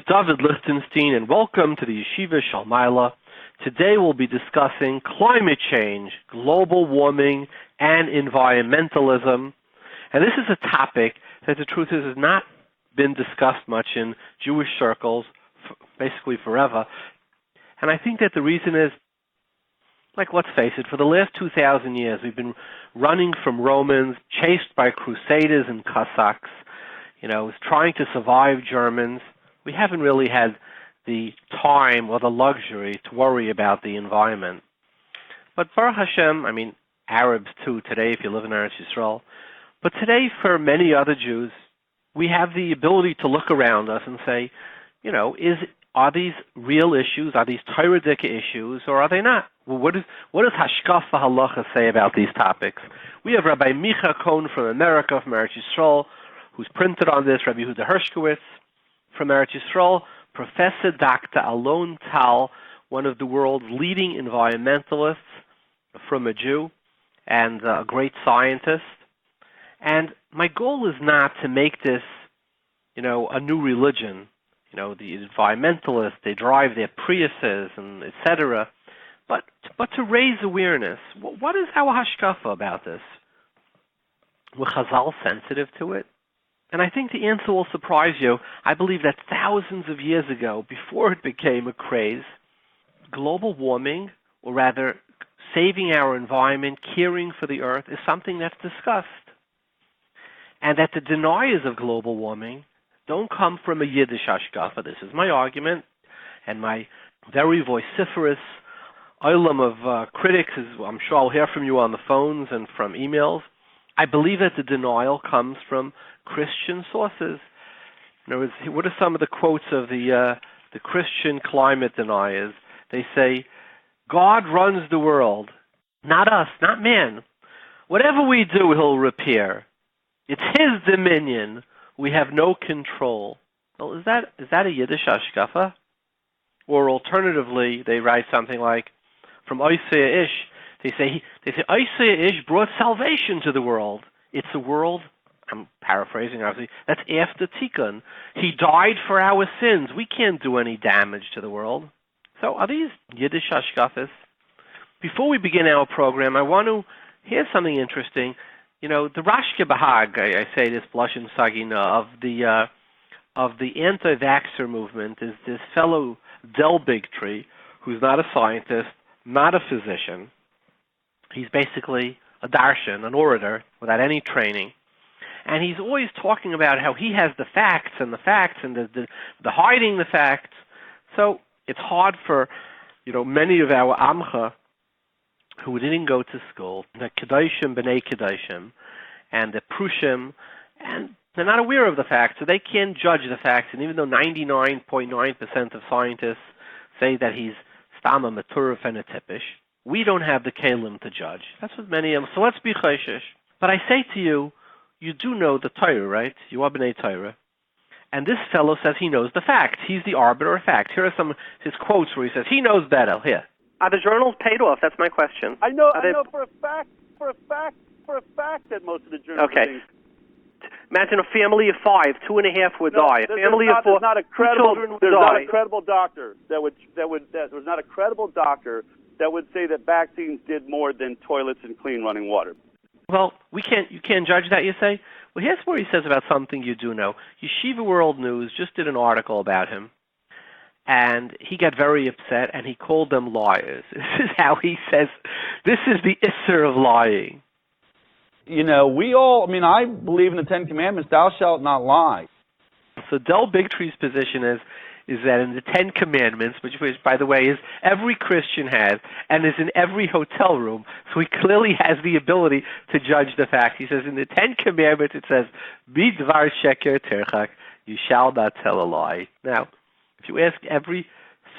David Lichtenstein, and welcome to the Yeshivah Shalmaila. Today we'll be discussing climate change, global warming, and environmentalism. And this is a topic that the truth is has not been discussed much in Jewish circles, basically forever. And I think that the reason is, let's face it, for the last 2,000 years we've been running from Romans, chased by Crusaders and Cossacks, trying to survive Germans. We haven't really had the time or the luxury to worry about the environment. But Baruch Hashem, Arabs too today if you live in Eretz Yisrael, but today for many other Jews, we have the ability to look around us and say, are these real issues? Are these Torah-dika issues, or are they not? Well, what does Hashkafa Halacha say about these topics? We have Rabbi Micha Cohn from America, from Eretz Yisrael, who's printed on this, Rabbi Yehudah Hershkowitz from Eretz Yisrael, Professor Dr. Alon, one of the world's leading environmentalists from a Jew, and a great scientist. And my goal is not to make this, a new religion. The environmentalists, they drive their Priuses and etc. But to raise awareness. What is our hashkafa about this? Were Chazal sensitive to it? And I think the answer will surprise you. I believe that thousands of years ago, before it became a craze, global warming, or rather saving our environment, caring for the earth, is something that's discussed. And that the deniers of global warming don't come from a Yiddish hashkafa. This is my argument, and my very vociferous olam of critics is, I'm sure I'll hear from you on the phones and from emails. I believe that the denial comes from Christian sources. In other words, what are some of the quotes of the Christian climate deniers? They say, God runs the world, not us, not man. Whatever we do, he'll repair. It's his dominion. We have no control. Well, is that a Yiddish hashkafa? Or alternatively, they write something like, from Oisei Ish, they say Oisei Ish brought salvation to the world. It's a world, I'm paraphrasing obviously, that's after Tikkun. He died for our sins. We can't do any damage to the world. So are these Yiddish hashkafas? Before we begin our program, I want to hear something interesting. The Rashke Bahag, I say this blushing sagina, of the anti-vaxxer movement is this fellow Del Bigtree, who's not a scientist, not a physician. He's basically a darshan, an orator, without any training. And he's always talking about how he has the facts and the hiding the facts. So it's hard for, many of our Amcha who didn't go to school, the Kedoshim, B'nai Kedoshim, and the Prushim, and they're not aware of the facts, so they can't judge the facts. And even though 99.9% of scientists say that he's Stama, Maturif, and a Tippish, we don't have the Kalim to judge. That's what many of them. So let's be chayshish. But I say to you, you do know the Torah, right? You are B'nai Torah. And this fellow says he knows the facts. He's the arbiter of facts. Here are some of his quotes where he says, he knows better. Here. Are the journals paid off? That's my question. I know for a fact that most of the journals. Okay. Imagine a family of 5, 2.5 would die. A family of 4, there's not a credible doctor that would say that vaccines did more than toilets and clean running water. Well, you can't judge that, you say? Well, here's what he says about something you do know. Yeshiva World News just did an article about him. And he got very upset, and he called them liars. This is how he says, this is the Isser of lying. I believe in the Ten Commandments, thou shalt not lie. So Del Bigtree's position is that in the Ten Commandments, which by the way, is every Christian has, and is in every hotel room, so he clearly has the ability to judge the facts. He says in the Ten Commandments, it says, Bidvar sheker terchak, you shall not tell a lie. Now, if you ask every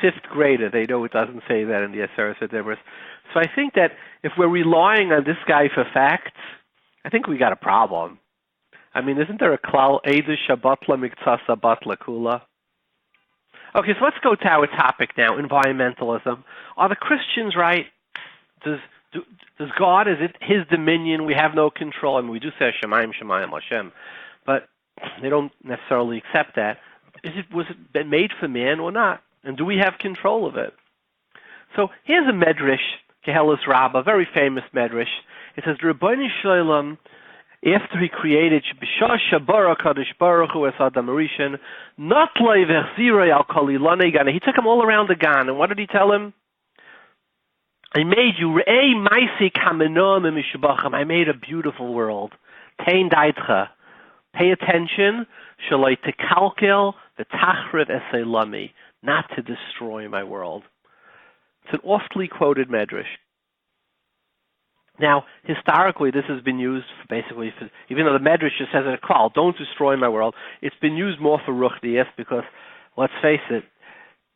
5th grader, they know it doesn't say that in the Aseret Deniers. So I think that if we're relying on this guy for facts, I think we got a problem. Isn't there a klal Eidu Shabbatla Miktsasa Batla Kula? Okay, so let's go to our topic now, environmentalism. Are the Christians right? Does God, is it his dominion? We have no control. We do say Shemayim, Shemayim, Hashem, but they don't necessarily accept that. was it made for man or not? And do we have control of it? So here's a medrash, Kehelis Rabbah, a very famous medrash. It says, Rabbi Shalom, after he created B'shah Shabara Kadosh Baruch Hu es Adam Arishan, not le'vechzirei al kol ilonei gan. He took him all around the gan, and what did he tell him? I made you re'ei maisi kamenom emishabachim. I made a beautiful world. Tein daitcha. Pay attention. Shaloi tekalkel v'tachriv esei lami. Not to destroy my world. It's an oftly quoted medrash. Now, historically, this has been used for basically, even though the Medrash just says it, "Call, don't destroy my world." It's been used more for ruchnias because, let's face it,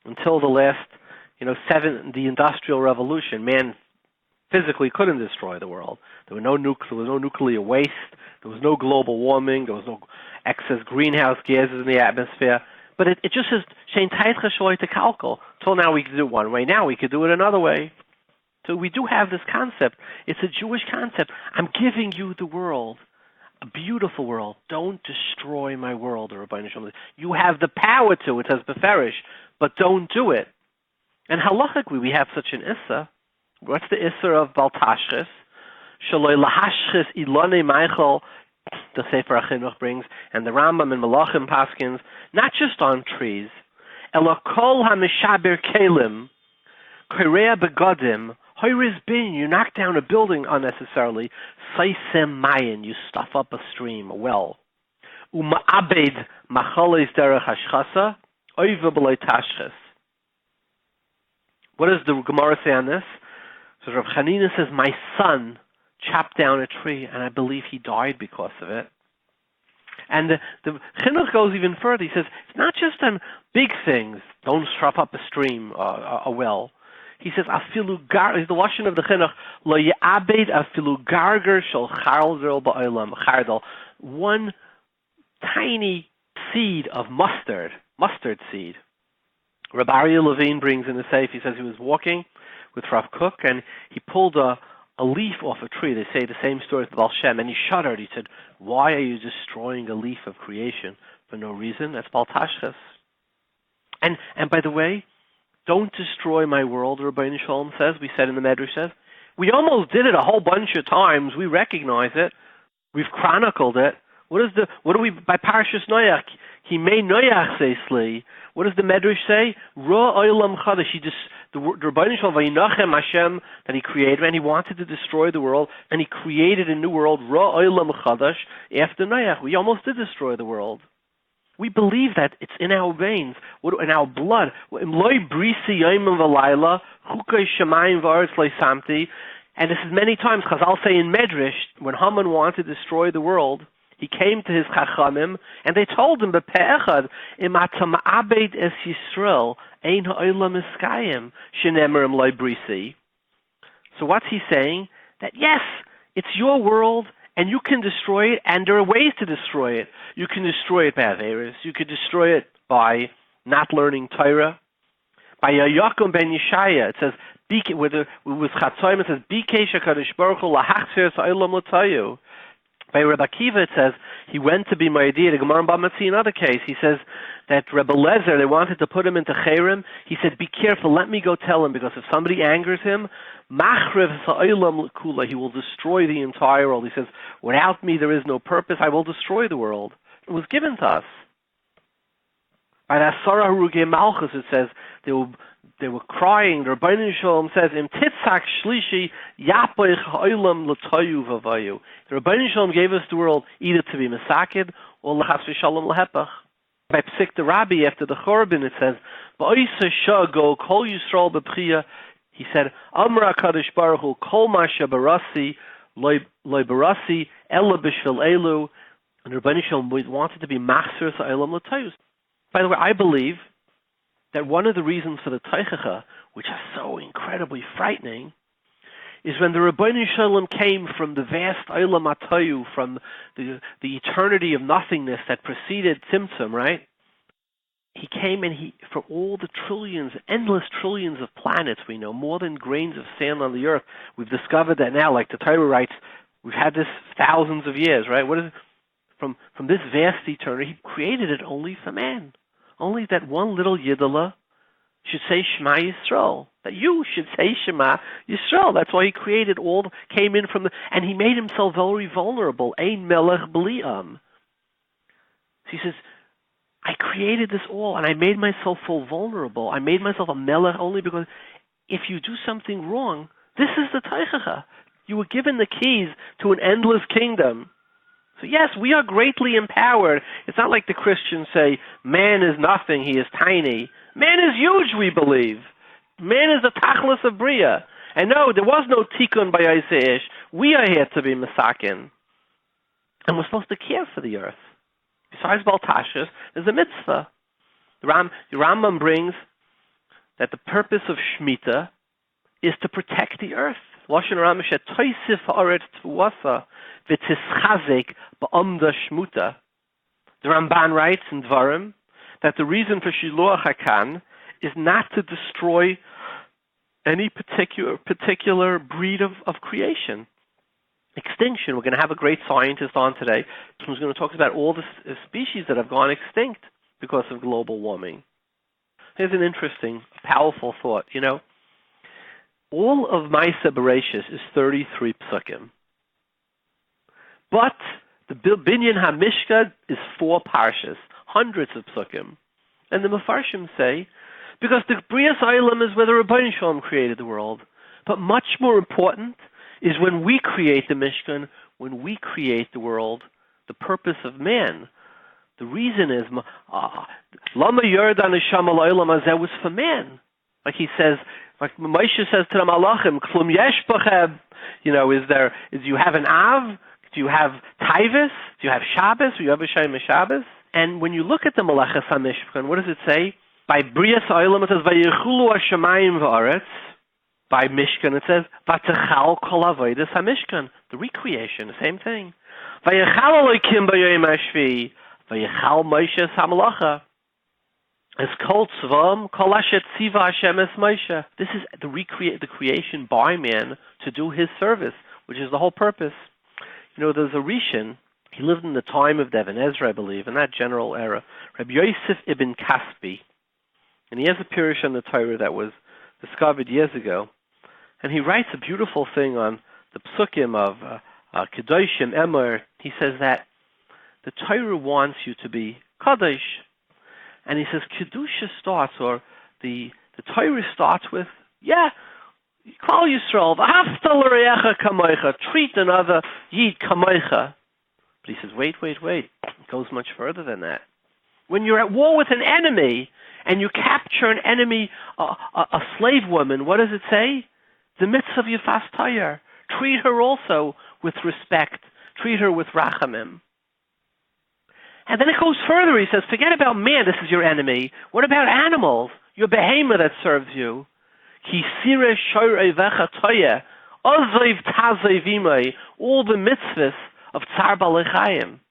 until the last, the Industrial Revolution, man physically couldn't destroy the world. There was no nuclear waste. There was no global warming. There was no excess greenhouse gases in the atmosphere. But it just says "Shein taitcha shaloi tekalkel." Until now, we could do it one way. Now we could do it another way. So we do have this concept. It's a Jewish concept. I'm giving you the world, a beautiful world. Don't destroy my world, Rabbi Shalom. You have the power to, it says beferish, but don't do it. And halachically, we have such an issa. What's the issa of baltashchis? Shaloi lahashchis ilonei meichel, the Sefer HaChinuch brings, and the Rambam and Malachim paskins, not just on trees. Ela kol hamishaber kelim, korea begodim, you knock down a building unnecessarily. Saisem mayin, you stuff up a stream, a well. Uma'abed machales derech hashchasa, oiva b'lei tashches. What does the Gemara say on this? So Rav Chanina says, my son chopped down a tree, and I believe he died because of it. And the Chinuch goes even further. He says, it's not just on big things. Don't stuff up a stream, a well. He says, "Afilu gar." Is the lashon of the chinuch lo ye'abed afilu garger shel chardal ba'olam chardal. One tiny seed of mustard seed. Rabbi Levine brings in the safe. He says he was walking with Rav Kook and he pulled a leaf off a tree. They say the same story as the Baal Shem, and he shuddered. He said, "Why are you destroying a leaf of creation for no reason?" That's Baal Tashchis. And by the way, don't destroy my world, Rabbi Shalom says. We said in the Medrash says. We almost did it a whole bunch of times. We recognize it. We've chronicled it. What do we, by Parashas Noach, he made Noach safely. What does the Medrash say? Ra olam chadash. The Rabbi Shalom, vayinachem Hashem, that he created, and he wanted to destroy the world, and he created a new world, Ra olam chadash, after Noach. We almost did destroy the world. We believe that it's in our veins, in our blood. And this is many times, Chazal say in Medrash, when Haman wanted to destroy the world, he came to his Chachamim, and they told him, so what's he saying? That yes, it's your world, and you can destroy it, and there are ways to destroy it. You can destroy it by Averis. You could destroy it by not learning Torah. By Yaakov ben Yeshaya, it says, with Chatzoyim, it says, Bikesh HaKadosh Baruch Hu lahachzir ha'olam l'tayu. By Rebbe Akiva, it says, he went to be Ma'idiyah. The Gemara in Bamati, another case, he says that Rebbe Lezer, they wanted to put him into Cherem. He said, be careful, let me go tell him, because if somebody angers him, Machrev ha'olam l'kula, he will destroy the entire world. He says, without me there is no purpose, I will destroy the world. It was given to us. By the Asara Harugei Malchus, it says, they were crying. The Rabbi Shalom says, "Im titzak shlishi yapoich ha'olam l'toyu v'vayu." The Rabbi Shalom gave us the world either to be mesaked or l'chas v'shalom l'hepach. By Psik the Rabbi, after the Chorban, it says, "Ba'isa shago kol Yisrael b'pchia." He said, "Amra Kadosh Baruch Hu kol masha barasi loy barasi ela b'shvil elu." And the Rabbi Shalom wanted to be master ha'olam l'toyu. By the way, I believe that one of the reasons for the Teichacha, which is so incredibly frightening, is when the Rabbeinu Shalom came from the vast Olam Atayu, from the eternity of nothingness that preceded Tzimtzum, right? He came and from all the trillions, endless trillions of planets we know, more than grains of sand on the earth, we've discovered that now, like the Torah writes, we've had this thousands of years, right? What is it? From this vast eternity, he created it only for man. only that one little Yidala should say Shema Yisrael. That you should say Shema Yisrael. That's why he created came in from and he made himself very vulnerable. Ein melech b'li'am. So he says, I created this all, and I made myself so vulnerable. I made myself a melech only because if you do something wrong, this is the teichacha. You were given the keys to an endless kingdom. So yes, we are greatly empowered. It's not like the Christians say, man is nothing, he is tiny. Man is huge, we believe. Man is the tachlis of Bria. And no, there was no tikkun by Isaiah. We are here to be Masakin. And we're supposed to care for the earth. Besides Baltashas, there's a mitzvah. The Rambam brings that the purpose of Shemitah is to protect the earth. Lashon Rambam shet toisif haaretz tvuasa v'tischazek ba'amda shmuta. The Ramban writes in Dvarim that the reason for Shiluach HaKan is not to destroy any particular breed of creation. Extinction. We're going to have a great scientist on today who's going to talk about all the species that have gone extinct because of global warming. Here's an interesting, powerful thought. You know, all of Maisa Bereshis is 33 psukim. But the Binyan HaMishkan is 4 parshas, hundreds of psukim. And the Mefarshim say, because the Brias Olam is where the Rabbi Shalom created the world. But much more important is when we create the Mishkan, when we create the world, the purpose of man. The reason is, Lama Yerdan Neshama L'Olam Hazeh was for man. Like he says, like Moshe says to the Malachim, Klum Yesh B'chem. You know, do you have an Av? Do you have Taivus? Do you have Shabbos? Do you have a Shem Shabbos? And when you look at the Malachas HaMishkan, what does it say? By Brias Olam it says, Vayichulu HaShamayim V'Aretz. By Mishkan it says, Vatechal Kol Avodas HaMishkan. The recreation, the same thing. Vayichal Elokim B'Yom HaShvi. Vayichal Moshe HaMalacha. As Kol Tzvam Kol Asher Tziva Hashem Es Moshe. This is the creation by man to do his service, which is the whole purpose. You know, there's a Rishon. He lived in the time of Ibn Ezra, I believe, in that general era. Rabbi Yosef ibn Kaspi. And he has a pirush on the Torah that was discovered years ago. And he writes a beautiful thing on the psukim of Kedoshim Emor. He says that the Torah wants you to be Kadosh. And he says Kedusha starts, or the Torah starts with, Klal Yisrael, v'hafta l'reacha kamoicha, treat another yid kamoicha. But he says, wait. It goes much further than that. When you're at war with an enemy, and you capture an enemy, a slave woman, what does it say? The mitzvah of Yifas Tayar. Treat her also with respect. Treat her with rachamim. And then it goes further. He says, forget about man, this is your enemy. What about animals? Your behemoth that serves you. Ki sire shoyrei vecha toyeh, ozev tazev imei, all the mitzvahs of Tzar Balei Chayim.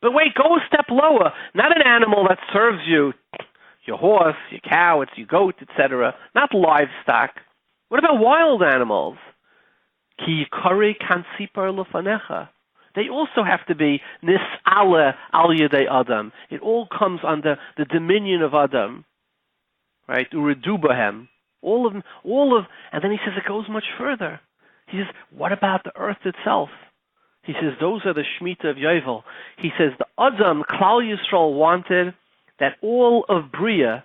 But wait, go a step lower. Not an animal that serves you, your horse, your cow, it's your goat, etc. Not livestock. What about wild animals? Ki yikarei kansipar lefanecha. They also have to be nis'ale al yedei Adam. It all comes under the dominion of Adam, right? Uredu bahem. All of, and then he says it goes much further. He says, what about the earth itself? He says, those are the Shemitah of Yovel. He says, the Adam, Klal Yisrael wanted that all of Bria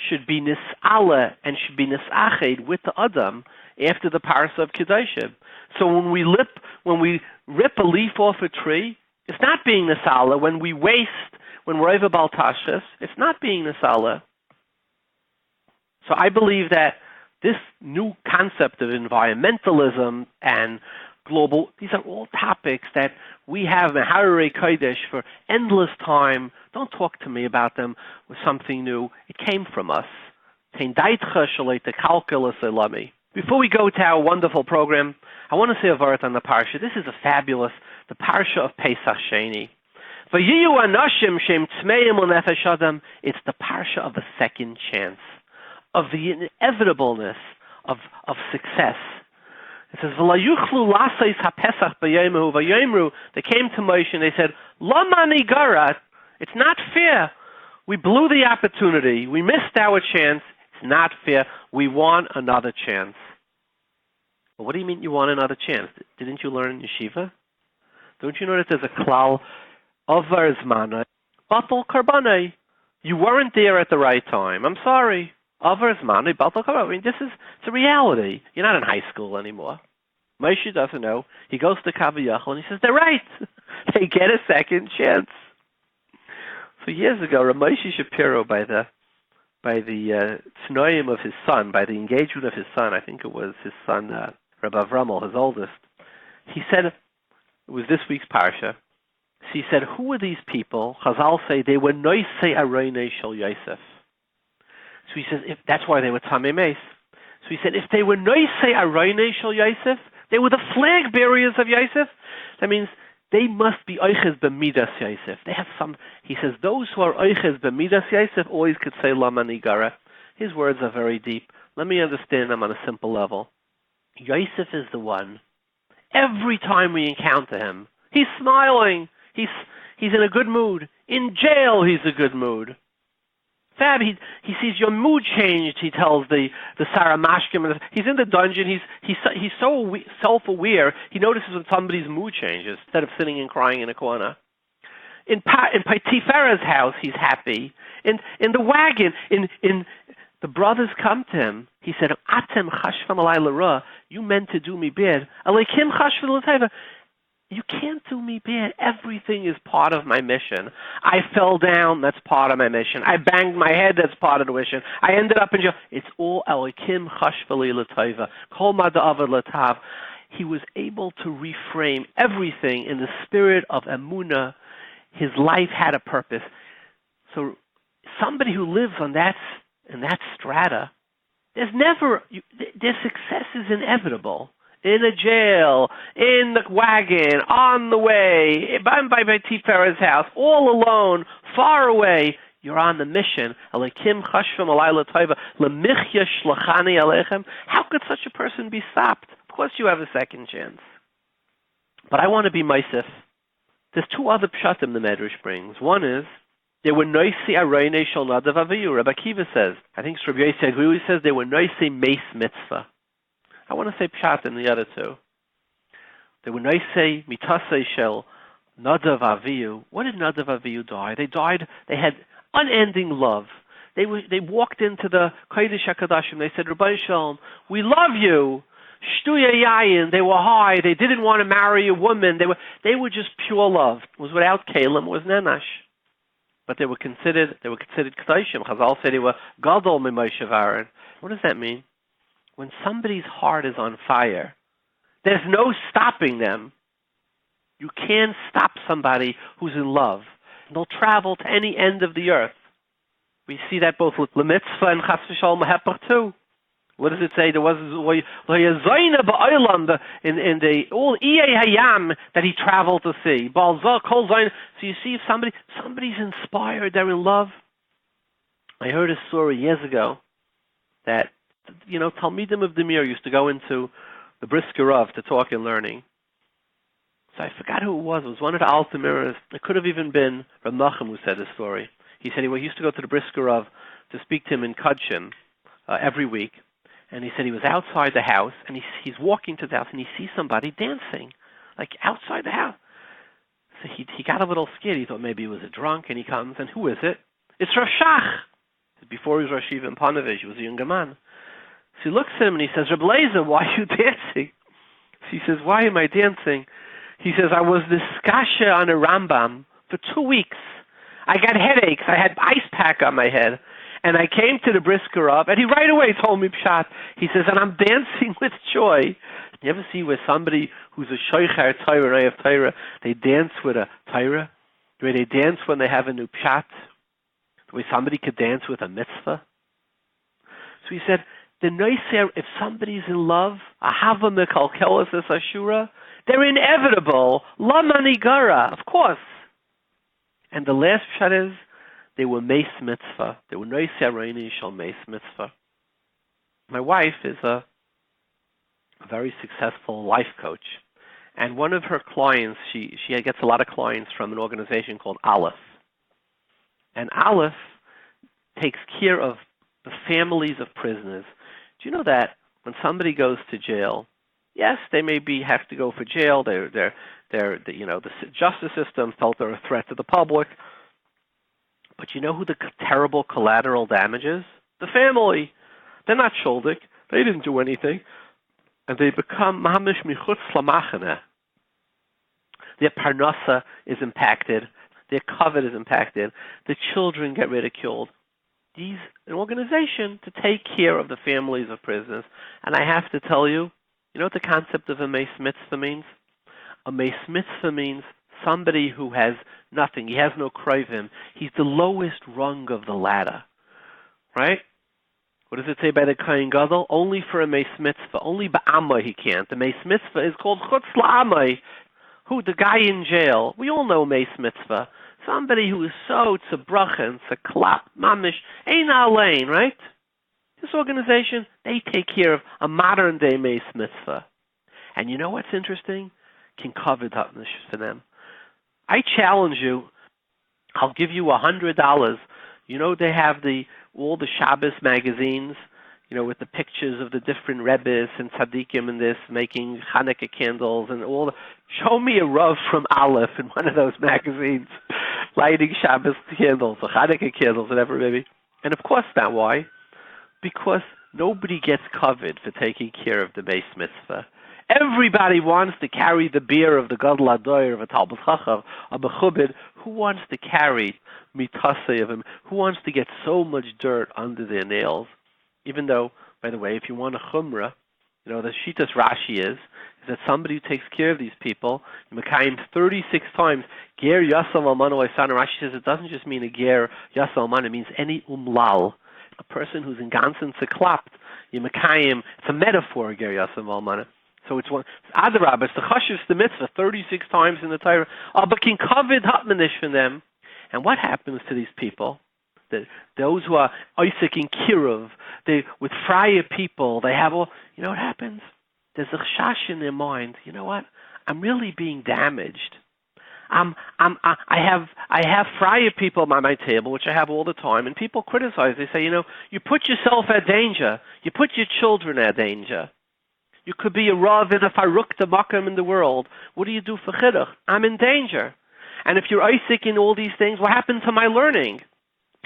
should be nis'ale and should be nis'ached with the Adam after the Parasah of Kedoshim. So when we rip a leaf off a tree, it's not being nis'ale. When we waste, when we're over Baltashas, it's not being nis'ale. So I believe that this new concept of environmentalism and global, these are all topics that we have in Hararei Kodesh for endless time. Don't talk to me about them with something new. It came from us. Before we go to our wonderful program, I want to say a word on the Parsha. This is the Parsha of Pesach Sheni. It's the Parsha of the second chance, of the inevitableness of success. It says, they came to Moshe and they said, it's not fair. We blew the opportunity. We missed our chance. It's not fair. We want another chance. Well, what do you mean you want another chance? Didn't you learn in Yeshiva? Don't you know that there's a klal, avar zmanai, batal karbanai? You weren't there at the right time. I'm sorry. Avar zmanai, batal karbanai. I mean, it's a reality. You're not in high school anymore. Moshe doesn't know. He goes to Kaviyachal and he says, they're right. They get a second chance. So years ago, Moshe Shapiro, by the tznoim of his son, by the engagement of his son, I think it was his son, Rabbi Avramel, his oldest, he said, it was this week's parsha, so he said, who are these people? Chazal say they were noisei aroinei shel Yosef. So he says, that's why they were tamei meis. So he said, if they were noisei aroinei shel Yosef, they were the flag bearers of Yosef. That means they must be oiches b'midas Yosef. They have some. He says those who are oiches b'midas Yosef always could say lama nigara. His words are very deep. Let me understand them on a simple level. Yosef is the one. Every time we encounter him, he's smiling. He's in a good mood. In jail, he's in a good mood. Fab, he sees your mood changed. He tells the Sarah Mashkim. He's in the dungeon. He's so self-aware. He notices when somebody's mood changes instead of sitting and crying in a corner. In Tifera's house, he's happy. In the wagon, in the brothers come to him. He said, "Atem chashvam alai l'ra." You meant to do me bad. Aleikim chashvam l'teva. You can't do me bad. Everything is part of my mission. I fell down, that's part of my mission. I banged my head, that's part of the mission. I ended up in jail. It's all Elikim Chashvali Lataiva. Kol Mada'avad Latav. He was able to reframe everything in the spirit of Emunah. His life had a purpose. So somebody who lives in that strata, their success is inevitable. In a jail, in the wagon, on the way, by Tifera's house, all alone, far away, you're on the mission. How could such a person be stopped? Of course you have a second chance. But I want to be Meisif. There's two other pshatim the Medrash brings. One is, they were noisi arayne shel nadav aviyu. Rabbi Akiva says, I think Rabbi Yeshivah says they were noisi meis mitzvah. I want to say pshat in the other two. They were noisei mitasei shel nadav aviyu. What did nadav aviyu die? They died. They had unending love. They walked into the Kodesh HaKadoshim. They said, Rabbi Shalom, we love you. Shtuya yayin. They were high. They didn't want to marry a woman. They were just pure love. It was without kalim. It was nenash. But they were considered Kedoshim. Chazal said they were gadol mimoshe v'Aaron. What does that mean? When somebody's heart is on fire, there's no stopping them. You can't stop somebody who's in love. They'll travel to any end of the earth. We see that both with Lemitzvah and Chas v'Shalom Hepach too. What does it say? There was in the all Iyei Hayam that he traveled to see. So you see if somebody's inspired, they're in love. I heard a story years ago that Talmidim of Deniers used to go into the Brisk to talk and learning. So I forgot who it was. It was one of the Altamiras. It could have even been Rav Nachum who said the story. He said he used to go to the Brisk to speak to him in Kudshim every week. And he said he was outside the house, and he's walking to the house, and he sees somebody dancing, like outside the house. So he got a little scared. He thought maybe he was a drunk, and he comes, and who is it? It's Rav Shach. Before he was Rosh Yeshiva in Ponovezh, he was a younger man. So he looks at him and he says, Reb Leizer, why are you dancing? So he says, why am I dancing? He says, I was this skasha on a Rambam for 2 weeks. I got headaches. I had ice pack on my head. And I came to the Brisk and he right away told me pshat. He says, and I'm dancing with joy. You ever see where somebody who's a shoicher Torah, they dance with a Torah? The way they dance when they have a new pshat? The way somebody could dance with a mitzvah? So he said, the noiser, if somebody's in love, ahava mekalkelas es ashura, they're inevitable. La manigara, of course. And the last pshat is, they were meis mitzvah. They were noiser reini shal meis mitzvah. My wife is a very successful life coach. And one of her clients, she gets a lot of clients from an organization called Aleph. And Aleph takes care of the families of prisoners. Do you know that when somebody goes to jail, yes, they have to go for jail. The justice system felt they're a threat to the public. But you know who the terrible collateral damage is? The family. They're not schuldig. They didn't do anything. And they become mamish michutz lamachane. Their parnasa is impacted. Their covet is impacted. The children get ridiculed. An organization to take care of the families of prisoners. And I have to tell you, you know what the concept of a meis mitzvah means? A meis mitzvah means somebody who has nothing. He has no krivim. He's the lowest rung of the ladder. Right? What does it say by the Kohen Gadol? Only for a meis mitzvah. Only ba'amai he can't. The meis mitzvah is called chutz la'amai. Who? The guy in jail. We all know meis mitzvah. Somebody who is so tzabrachen, tzaklap, mamish, ein alein, right? This organization, they take care of a modern-day meis mitzvah. And you know what's interesting? Can cover for them. I challenge you. I'll give you $100. You know they have all the Shabbos magazines, with the pictures of the different Rebbes and Tzaddikim and this, making Hanukkah candles and all. Show me a Rav from Aleph in one of those magazines, lighting Shabbos candles or Hanukkah candles, whatever it may be. And of course not. Why? Because nobody gets covered for taking care of the Beis Mitzvah. Everybody wants to carry the beer of the Gadol Adoyer, of a Talmid Chacham, of a Mechubed. Who wants to carry mitasei of him? Who wants to get so much dirt under their nails? Even though, by the way, if you want a chumrah, the Shitas Rashi is that somebody who takes care of these people, Mekayim 36 times, Ger Yasam Almano Oisana. Rashi says it doesn't just mean a Ger Yasam Almano, it means any umlal, a person who's in ganzen zeklapt. Mekayim, it's a metaphor, Ger Yasam Almano. So it's one. Adarab, it's the chashuv, the mitzvah, 36 times in the Torah. But can covet hatmanish for them. And what happens to these people? Those who are Isaac and Kiruv, with Freya people, they have all. You know what happens? There's a chash in their mind. You know what? I'm really being damaged. I have Freya people by my table, which I have all the time, and people criticize. They say, you put yourself at danger. You put your children at danger. You could be a Rav in a Farukta Makam in the world. What do you do for Chiduch? I'm in danger. And if you're Isaac in all these things, what happened to my learning?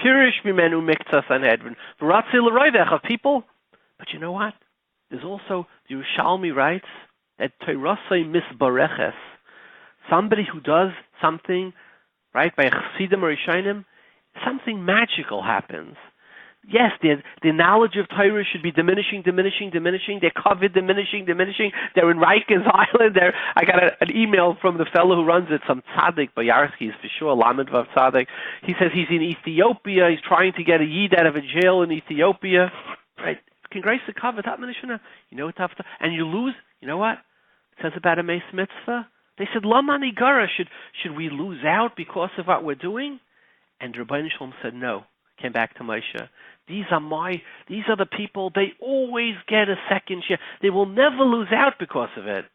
Pirish mimenu miktas anhedrin. V'ratzi l'roivecha people. But you know what? There's also, the Yerushalmi writes, that Teirasei misbareches. Somebody who does something, right, by a Chassidim or Rishonim, something magical happens. Yes, the knowledge of Torah should be diminishing. Their covet diminishing. They're in Rikers Island. I got an email from the fellow who runs it, some tzaddik, Bayarski, for sure, Lamed Vav tzaddik. He says he's in Ethiopia. He's trying to get a yid out of a jail in Ethiopia. Right? Can grace the covet. You know what's tough? And you lose. You know what? It says about a meis mitzvah. They said, Lamani Gara, should we lose out because of what we're doing? And Rabbi Shalom said no. Came back to Moshe. These are the people, they always get a second share. They will never lose out because of it.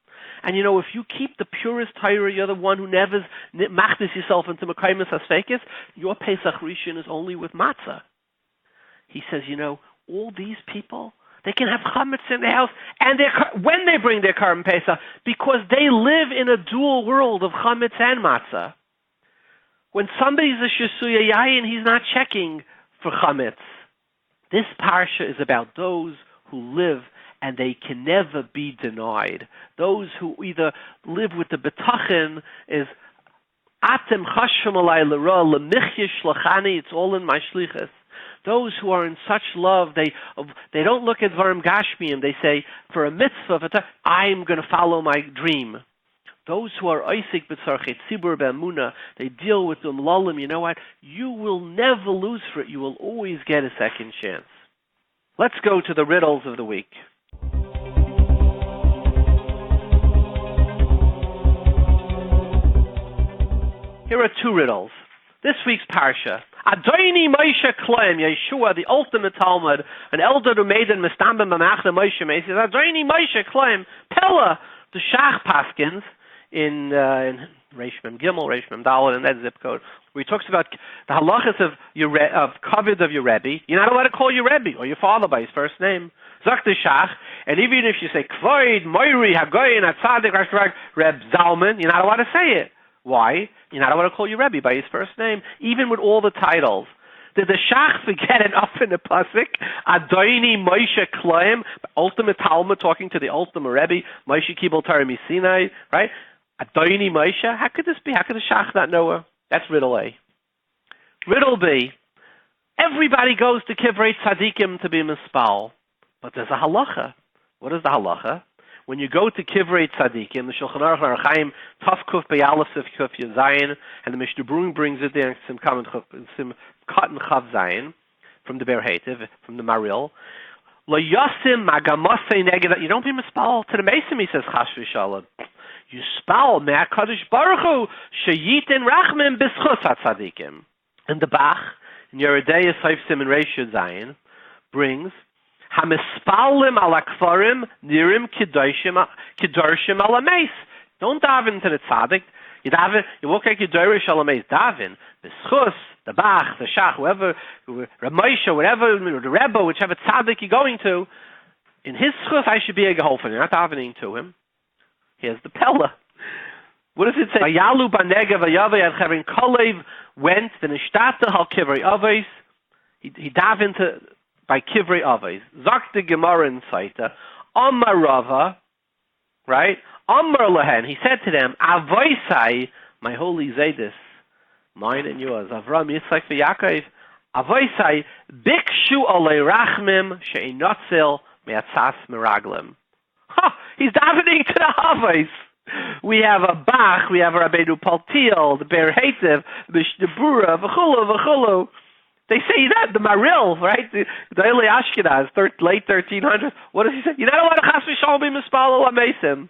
And if you keep the purest Torah, you're the one who never machnis yourself into Mekaymis Asfekis, your Pesach Rishon is only with matzah. He says, all these people, they can have chametz in their house, and when they bring their Karban Pesach, because they live in a dual world of chametz and matzah. When somebody's a Shesuya Yayin, he's not checking for chametz. This parsha is about those who live and they can never be denied. Those who either live with the betachin is atem chashem alay l'ra l'michya shlachani. It's all in my shlichus. Those who are in such love, they don't look at dvarim gashmiyim. They say, for a mitzvah, I'm going to follow my dream. Those who are Isaac b'tzarchet tzibur b'amuna, they deal with them lalim. You know what? You will never lose for it. You will always get a second chance. Let's go to the riddles of the week. Here are two riddles. This week's parsha. Adoni Moshe Kleim, Yeshua, the ultimate Talmud, an elder who made an mistambim b'machna Moshe. He says, Adoni Moshe Kleim, Pella, the Shach Paskins, in Reish Mem Gimel, Reish Mem Daled, in that zip code, where he talks about the halachas of kavod of your Rebbe. You're not allowed to call your Rebbe or your father by his first name. Zok the Shach, and even if you say Kvod, Meori, Hagoyin, Atzadik, Reb Zalman, you're not allowed to say it. Why? You're not allowed to call your Rebbe by his first name, even with all the titles. Did the Shach forget it up in the pasuk? Adoni Moshe Klaim, ultimate Talmud talking to the ultimate Rebbe, Moshe Kibel Torah Sinai, right? Adoni Moshe. How could this be? How could the Shach not know her? That's riddle A. Riddle B. Everybody goes to Kivrei Tzadikim to be mispal, but there's a halacha. What is the halacha? When you go to Kivrei Tzadikim, the Shulchan Aruch and Archaim, Taf Kuf B'Yalef Sif Kuf Yazayin, and the Mishnah Brewing brings it there, Sim Cotton Chav Zayin, from the Ber Hativ, from the Maril. Lo Yosim Magamosei Neged, you don't be mispal to the Mesim, he says, Chash V'Shalom. You spal Me'akadosh Baruch Hu, Sheyitin Rachmim B'Schus HaTzadikim. And the Bach, in Yeridei Yisayf Sim and Reish Zayin, brings, Hamispalim ala kfarim nirim kidorshim ala meis. Don't daven to the tzaddik. You walk like kidorish ala meis. Daven the schus, the bach, the shach, whoever, Ramosha, whatever, the Rebbe, whichever tzaddik you're going to. In his schus, I should be a geholfen. You're not davening to him. Here's the pella. What does it say? Vayalu banega vayavei adcharin kolev went the nishtata hal kivrei avos. He davened to by Kivrei Avos. Zok the Gemara in Saita, Amar Rava, right? Amar Lehen, he said to them, Avoisai, my holy Zedis, mine and yours, Avram, Yitzchak, Yaakov, Avoisai, Bikshu Olei Rachmim, She'inotzil, Me'atzas Meraglim. He's davening to the Avos. We have a Bach, we have a Rabbeinu Paltiel, the Ber Hativ, the Mishnah Brura, V'chulu. They say that, the Maril, right? The Eli Ashkenaz, late 1300s. What does he say? You're not allowed to chas v'shalom b'mispal ala mesim.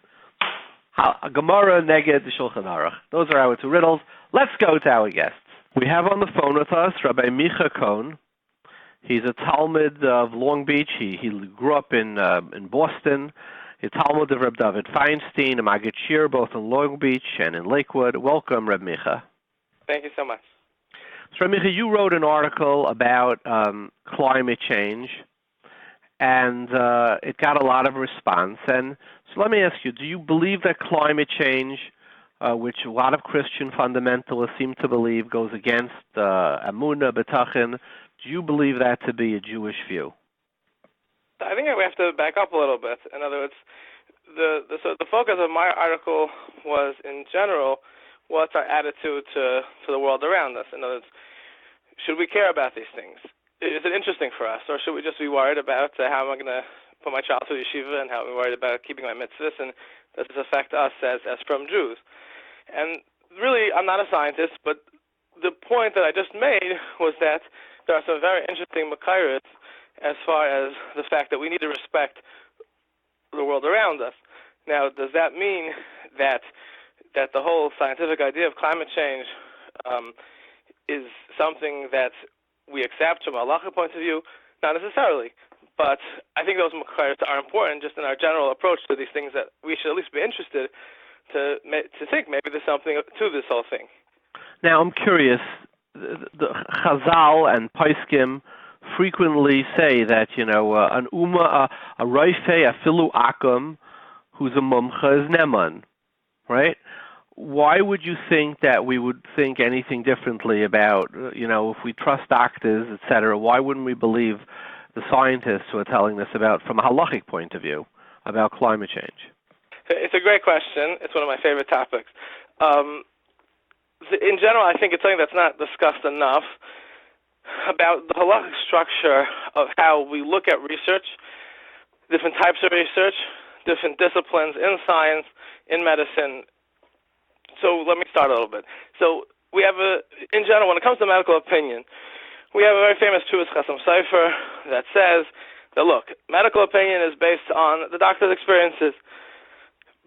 Gemara neged the Shulchan Aruch. Those are our two riddles. Let's go to our guests. We have on the phone with us Rabbi Micha Cohn. He's a Talmid of Long Beach. He grew up in Boston. A Talmud of Reb David Feinstein, a Maggid Shiur, both in Long Beach and in Lakewood. Welcome, Reb Micha. Thank you so much. So, Micha, you wrote an article about climate change, and it got a lot of response. And so let me ask you, do you believe that climate change, which a lot of Christian fundamentalists seem to believe goes against Amunah, B'tachin, do you believe that to be a Jewish view? I think we have to back up a little bit. In other words, the focus of my article was, in general, what's our attitude to the world around us? In other words, should we care about these things? Is it interesting for us, or should we just be worried about how am I going to put my child through Yeshivah, and how am I worried about keeping my mitzvahs, and does this affect us as from Jews? And really, I'm not a scientist, but the point that I just made was that there are some very interesting makayros as far as the fact that we need to respect the world around us. Now, does that mean that the whole scientific idea of climate change is something that we accept from a halachic point of view? Not necessarily. But I think those makayros are important just in our general approach to these things, that we should at least be interested to think maybe there's something to this whole thing. Now, I'm curious. The Chazal and Poskim frequently say that, an Ummah, a Roifei, a Filu Akum, who's a Mumcha, is Neman, right? Why would you think that we would think anything differently about, if we trust doctors, etc., why wouldn't we believe the scientists who are telling us about, from a halachic point of view, about climate change? It's a great question. It's one of my favorite topics. In general, I think it's something that's not discussed enough about the halachic structure of how we look at research, different types of research, different disciplines in science, in medicine. So let me start a little bit. So we have in general, when it comes to medical opinion, we have a very famous Truas Chasam Sofer that says that, look, medical opinion is based on the doctor's experiences,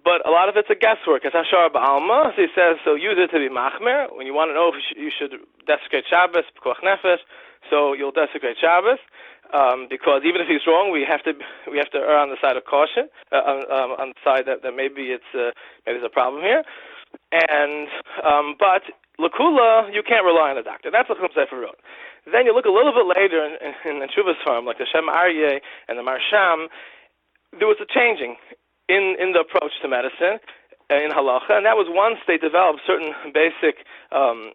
but a lot of it's a guesswork. It's Hashar Ba'alma. So he says, so use it to be machmer. When you want to know if you should desecrate Shabbos, Pekuach Nefesh, So you'll desecrate Shabbos, because even if he's wrong, we have to err on the side of caution, on the side that maybe maybe there's a problem here. And but Lakula, you can't rely on the doctor. That's what Chum Sefer wrote. Then you look a little bit later in the Tshuvas farm, like the Shem Aryeh and the Marsham, there was a changing in the approach to medicine, in Halacha, and that was once they developed certain basic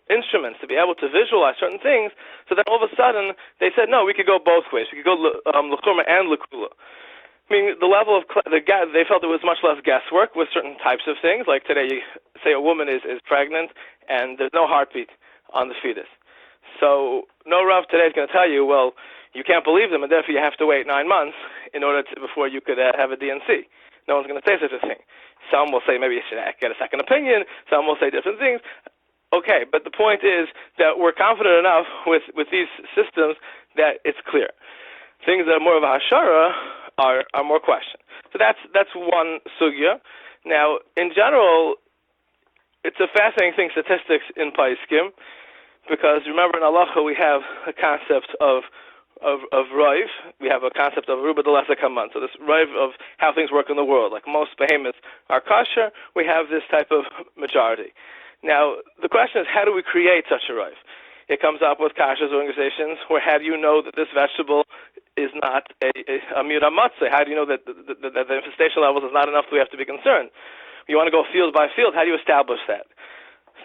instruments to be able to visualize certain things, so then all of a sudden they said, no, we could go both ways. We could go L'chumra and L'kula. I mean, the level of, they felt there was much less guesswork with certain types of things, like today, you say a woman is pregnant and there's no heartbeat on the fetus. So no Rav today is going to tell you, well, you can't believe them, and therefore you have to wait 9 months before you could have a DNC. No one's going to say such a thing. Some will say maybe you should get a second opinion. Some will say different things. Okay, but the point is that we're confident enough with these systems that it's clear. Things that are more of a hashara are more questioned. So that's one sugya. Now, in general, it's a fascinating thing, statistics in Paiskim, because remember in Halacha we have a concept of Rive. We have a concept of Ruba Delesa Kaman. So this Rive of how things work in the world. Like most behemoths are kosher, we have this type of majority. Now, the question is, how do we create such a Rive? It comes up with kosher organizations where how do you know that this vegetable is not a Mira Matzah? How do you know that the infestation levels is not enough that we have to be concerned? You want to go field by field, how do you establish that?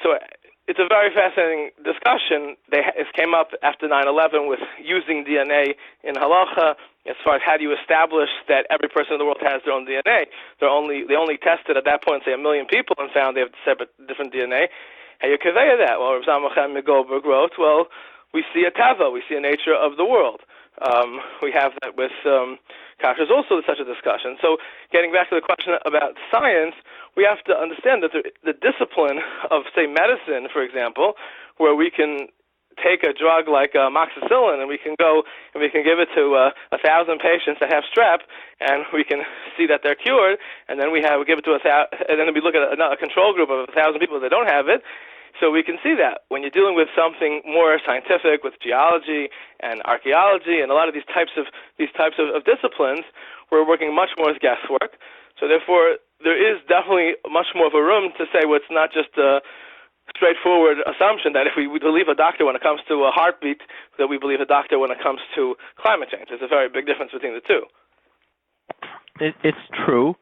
So it's a very fascinating discussion. It came up after 9/11 with using DNA in Halacha as far as how do you establish that every person in the world has their own DNA. They only tested at that point, say, 1 million people and found they have separate different DNA. How you convey that? Well, Rav Zamachem Goldberg wrote, well, we see a tava, we see a nature of the world. We have that with Kashrus also such a discussion. So getting back to the question about science, we have to understand that the discipline of, say, medicine, for example, where we can take a drug like amoxicillin and we can go and we can give it to 1,000 patients that have strep, and we can see that they're cured, and then we give it to and then we look at a control group of 1,000 people that don't have it. So we can see that when you're dealing with something more scientific, with geology and archaeology and a lot of these types of disciplines, we're working much more with guesswork. So therefore, there is definitely much more of a room to say, well, it's not just a straightforward assumption that if we believe a doctor when it comes to a heartbeat, that we believe a doctor when it comes to climate change. There's a very big difference between the two. It's true,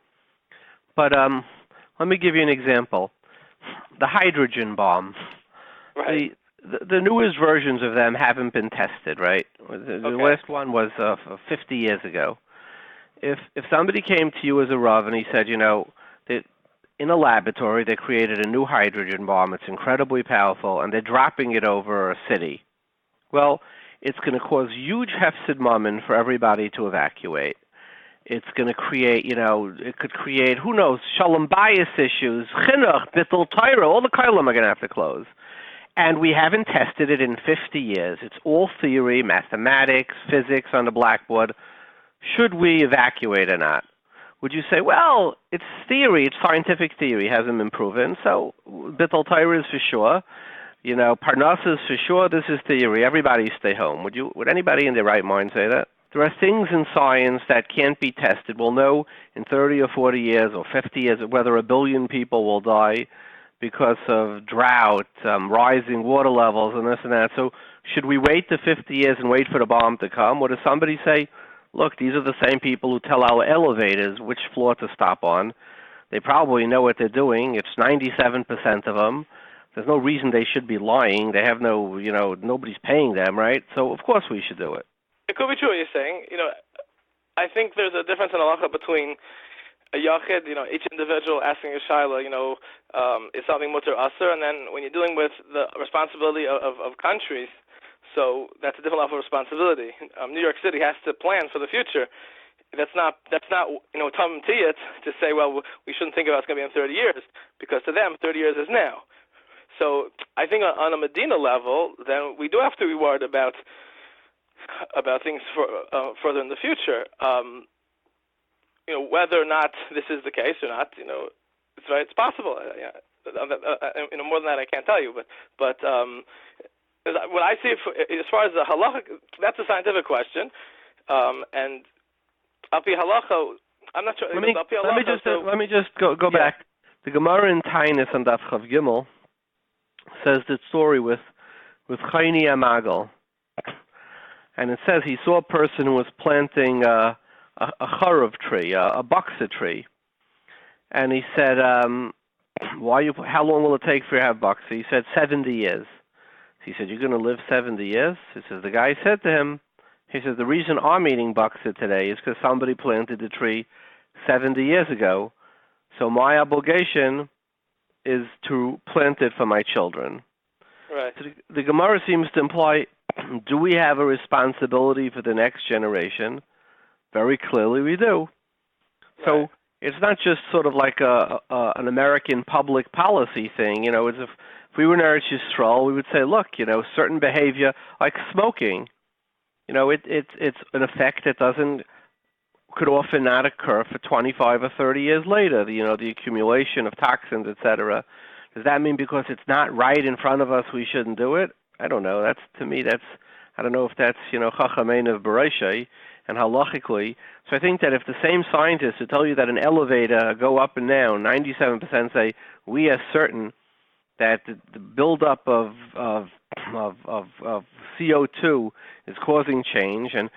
but let me give you an example. The hydrogen bomb. Right. The newest versions of them haven't been tested, right? The last one was 50 years ago. If somebody came to you as a Rav and he said, that in a laboratory they created a new hydrogen bomb, it's incredibly powerful, and they're dropping it over a city, well, it's going to cause huge hefsid mammon for everybody to evacuate. It's going to create, it could create, who knows, shalom bias issues, chinuch, bittul Torah, all the kailam are going to have to close. And we haven't tested it in 50 years. It's all theory, mathematics, physics on the blackboard. Should we evacuate or not? Would you say, well, it's theory, it's scientific theory, hasn't been proven, so bittul Torah is for sure. Parnas is for sure, this is theory, everybody stay home. Would anybody in their right mind say that? There are things in science that can't be tested. We'll know in 30 or 40 years or 50 years whether 1 billion people will die because of drought, rising water levels, and this and that. So should we wait the 50 years and wait for the bomb to come? Or does somebody say, look, these are the same people who tell our elevators which floor to stop on. They probably know what they're doing. It's 97% of them. There's no reason they should be lying. They have nobody's paying them, right? So of course we should do it. It could be true what you're saying. I think there's a difference in halacha between a yachid, each individual asking a shaila, is something mutter asur, and then when you're dealing with the responsibility of countries, so that's a different level of responsibility. New York City has to plan for the future. That's not tam tiyat to say, well, we shouldn't think about it's going to be in 30 years, because to them 30 years is now. So I think on a Medina level, then we do have to be worried about things further in the future. Whether or not this is the case or not, it's possible. More than that I can't tell you, but what I see as far as the halacha, that's a scientific question, and Api halacha, I'm not sure. Let me just go back. The Gemara in Tainis and Daf Chav Gimel says the story with Chayni Amagal, and it says he saw a person who was planting a charuv tree, a boxa tree, and he said, how long will it take for you to have boxa? He said 70 years. He said, you're going to live 70 years? He says, the guy said to him, he says, the reason I'm eating boxa today is because somebody planted the tree 70 years ago. So my obligation is to plant it for my children. Right. So the Gemara seems to imply, do we have a responsibility for the next generation? Very clearly we do. Right. So it's not just sort of like an American public policy thing. It's if we were in Eretz Yisrael, we would say, look, certain behavior, like smoking, it's an effect that could often not occur for 25 or 30 years later, the accumulation of toxins, etc. Does that mean because it's not right in front of us we shouldn't do it? I don't know. I don't know if that's, Chachamim of Bereishai and halachically. So I think that if the same scientists who tell you that an elevator go up and down, 97% say we are certain that the buildup of CO2 is causing change, and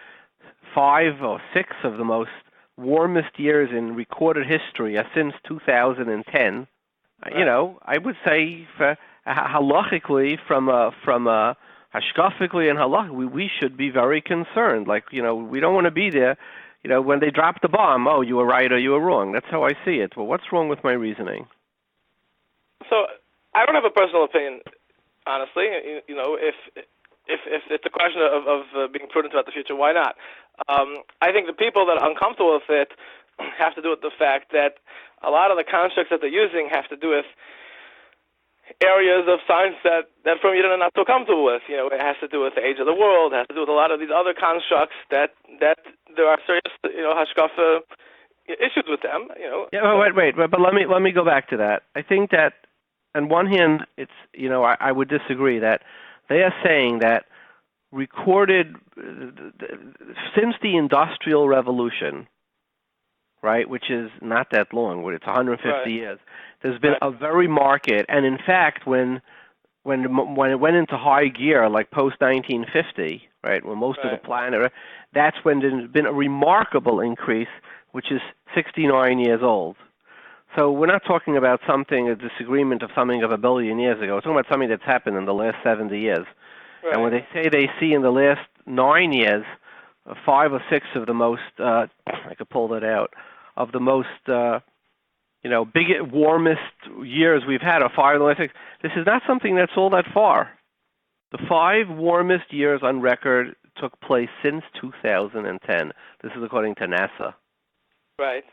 5 or 6 of the most warmest years in recorded history are since 2010. Right. I would say halachically, from hashkafically and halachically, we should be very concerned. Like, we don't want to be there, when they drop the bomb, oh, you were right or you were wrong. That's how I see it. Well, what's wrong with my reasoning? So I don't have a personal opinion, honestly. If it's a question of being prudent about the future, why not? I think the people that are uncomfortable with it have to do with the fact that a lot of the constructs that they're using have to do with areas of science that from you are not so comfortable with. It has to do with the age of the world. It has to do with a lot of these other constructs that there are serious, hashkafa issues with them. Yeah, wait. But let me go back to that. I think that on one hand, it's I would disagree that they are saying that recorded since the Industrial Revolution, right, which is not that long, it's 150 right. years. There's been a very marked, and in fact, when it went into high gear, like post 1950, right, when most of the planet, that's when there's been a remarkable increase, which is 69 years old. So we're not talking about a disagreement of something of 1 billion years ago. We're talking about something that's happened in the last 70 years. Right. And when they say they see in the last 9 years, 5 or 6 of the most, I could pull that out, of the most, biggest, warmest years we've had are 5 of the last 6. This is not something that's all that far. The 5 warmest years on record took place since 2010. This is according to NASA. Right.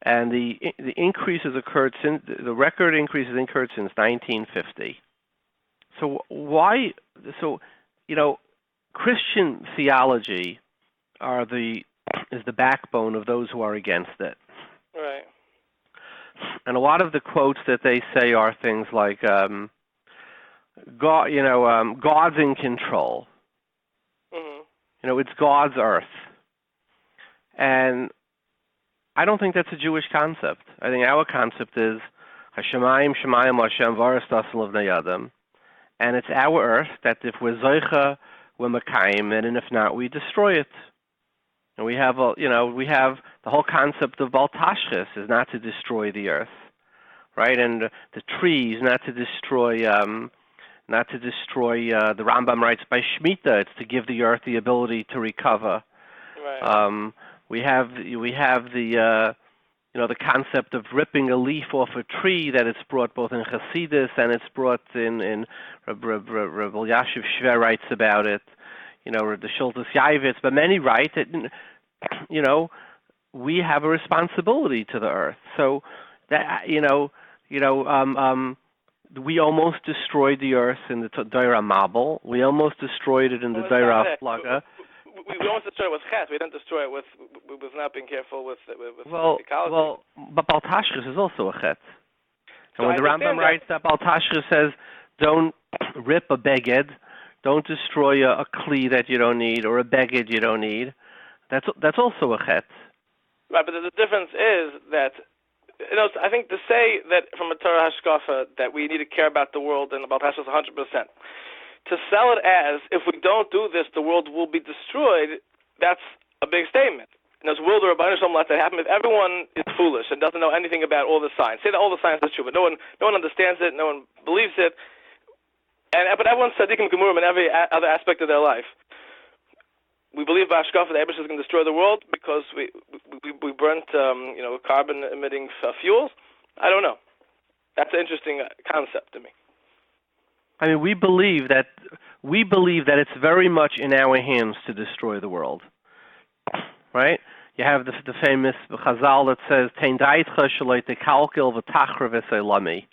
And the increases occurred since the record increases occurred since 1950. So why? So Christian theology is the backbone of those who are against it. Right. And a lot of the quotes that they say are things like, God, God's in control. Mm-hmm. It's God's earth. And I don't think that's a Jewish concept. I think our concept is Hashemayim Shemayim Hashem Varas Tasel of Nayadam, and it's our earth that if we're Zoicha, we're Mekayim, and if not, we destroy it. And we have the whole concept of Bal Tashchis is not to destroy the earth, right? And the trees not to destroy. The Rambam writes by Shemitah, it's to give the earth the ability to recover. Right. We have the concept of ripping a leaf off a tree, that it's brought both in Hasidus and it's brought in Rabbi Yashiv Shver writes about it. The Shultas Yavitz, but many write that we have a responsibility to the earth. So that we almost destroyed the earth in the Doira Mabel. We almost destroyed it in the Doira Flaga. We almost destroyed it with chet. We didn't destroy it with not being careful with ecology. Well, but Bal Tashchis is also a chet. And So when the Rambam writes that Bal Tashchis says, don't rip a beged. Don't destroy a kli that you don't need or a beged you don't need. That's also a chet. Right, but the difference is that, I think to say that from a Torah hashkafa that we need to care about the world and about Hashkas 100%, to sell it as if we don't do this, the world will be destroyed, that's a big statement. And as will the Rabbi Shalom let that happen if everyone is foolish and doesn't know anything about all the science? Say that all the science is true, but no one understands it, no one believes it. But everyone's tzaddikim gemurim in every other aspect of their life. We believe Bashkaf that Abish is going to destroy the world because we burnt carbon emitting fuels. I don't know. That's an interesting concept to me. I mean, we believe that it's very much in our hands to destroy the world, right? You have the famous Chazal that says "Tein da'itcha shaloi tekalkel v'tachra v'seilami,"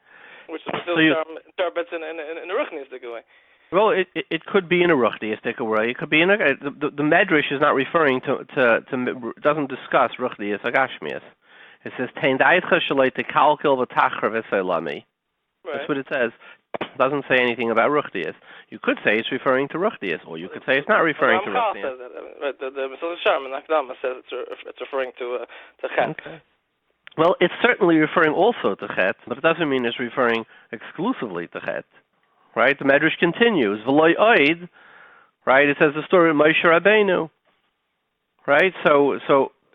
which still interprets in a ruchnistic way. Well, it could be in a ruchnistic way. It could be in the Medrash is not referring to doesn't discuss ruchnias agashmias. It says "Tein da'itcha shaloi tekalkel v'tachra v'seilami." That's what it says. It doesn't say anything about ruchnias. You could say it's referring to ruchnias, or you could say it's not referring to ruchnias. The Mesilas Yesharim in Akdama says it's referring to chet. Okay. Well, it's certainly referring also to chet, but it doesn't mean it's referring exclusively to chet. Right? The Medrash continues. V'loi oid, right? It says the story of Moshe Rabbeinu. Right? So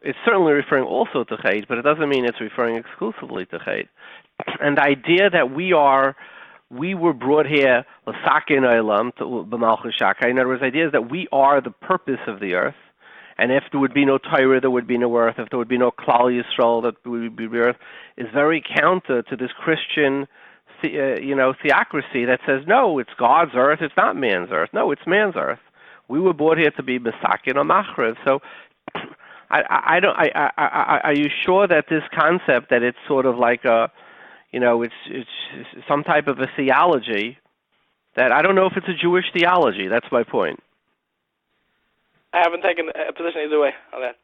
it's certainly referring also to chet, but it doesn't mean it's referring exclusively to chet. And the idea that we were brought here, l'sakin olam, b'malchus shakai. In other words, the idea is that we are the purpose of the earth, and if there would be no Torah, there would be no earth. If there would be no Klal Yisrael, that would be the earth, is very counter to this Christian, theocracy that says, no, it's God's earth, it's not man's earth. No, it's man's earth. We were brought here to be Mesakin or Machrev. So, are you sure that this concept that it's sort of like it's some type of a theology that I don't know if it's a Jewish theology. That's my point. I haven't taken a position either way on that.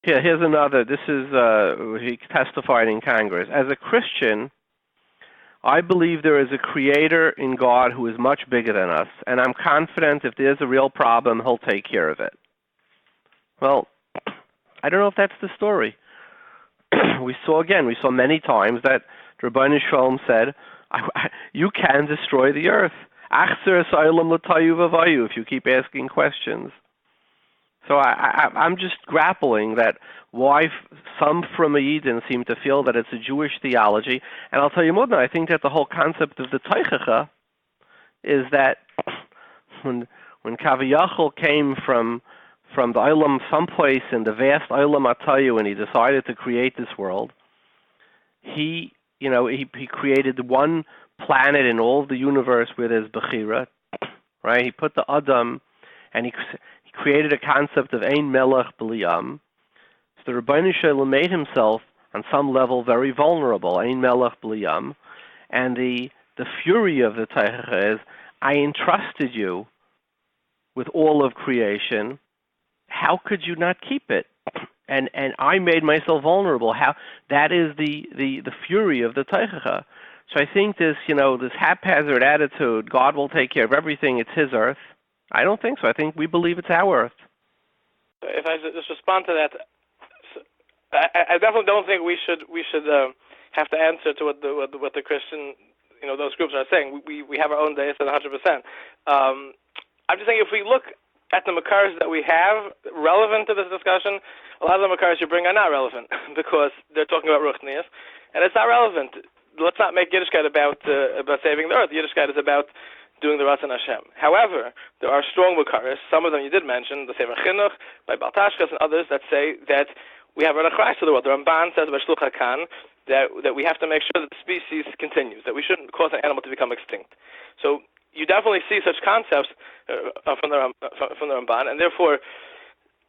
Yeah, here's another. This is he testified in Congress. As a Christian, I believe there is a creator in God who is much bigger than us, and I'm confident if there's a real problem, he'll take care of it. Well, I don't know if that's the story. We saw many times that the Rabbi Shalom said, you can destroy the earth. If you keep asking questions. So I'm just grappling that why some from Eden seem to feel that it's a Jewish theology. And I'll tell you more than that, I think that the whole concept of the Teichacha is that when Kaviyachal came from the Olam someplace in the vast Olam Atayu and he decided to create this world, he created one planet in all of the universe where there's Bechira, right? He put the Adam and he created a concept of Ein Melech B'liyam. So the Rabbi Shalom made himself on some level very vulnerable, Ein Melech B'liyam. And the fury of the Teichacha is, I entrusted you with all of creation. How could you not keep it? And I made myself vulnerable. How that is the fury of the Teichacha. So I think this haphazard attitude, God will take care of everything, it's his earth. I don't think so. I think we believe it's our earth. If I just respond to that, I definitely don't think we should have to answer to what the Christian, those groups are saying. We have our own days at 100%. I'm just saying if we look at the Makaris that we have relevant to this discussion, a lot of the Makaris you bring are not relevant because they're talking about Ruchnias, and it's not relevant. Let's not make Yiddishkeit about saving the earth. Yiddishkeit is about doing the Ratzon Hashem. However, there are strong Makaris, some of them you did mention, the Sefer Chinuch, by Baltashkas and others that say that we have an Achrais to the world. The Ramban says by Shluch HaKan that we have to make sure that the species continues, that we shouldn't cause an animal to become extinct. So you definitely see such concepts from the Ramban, and therefore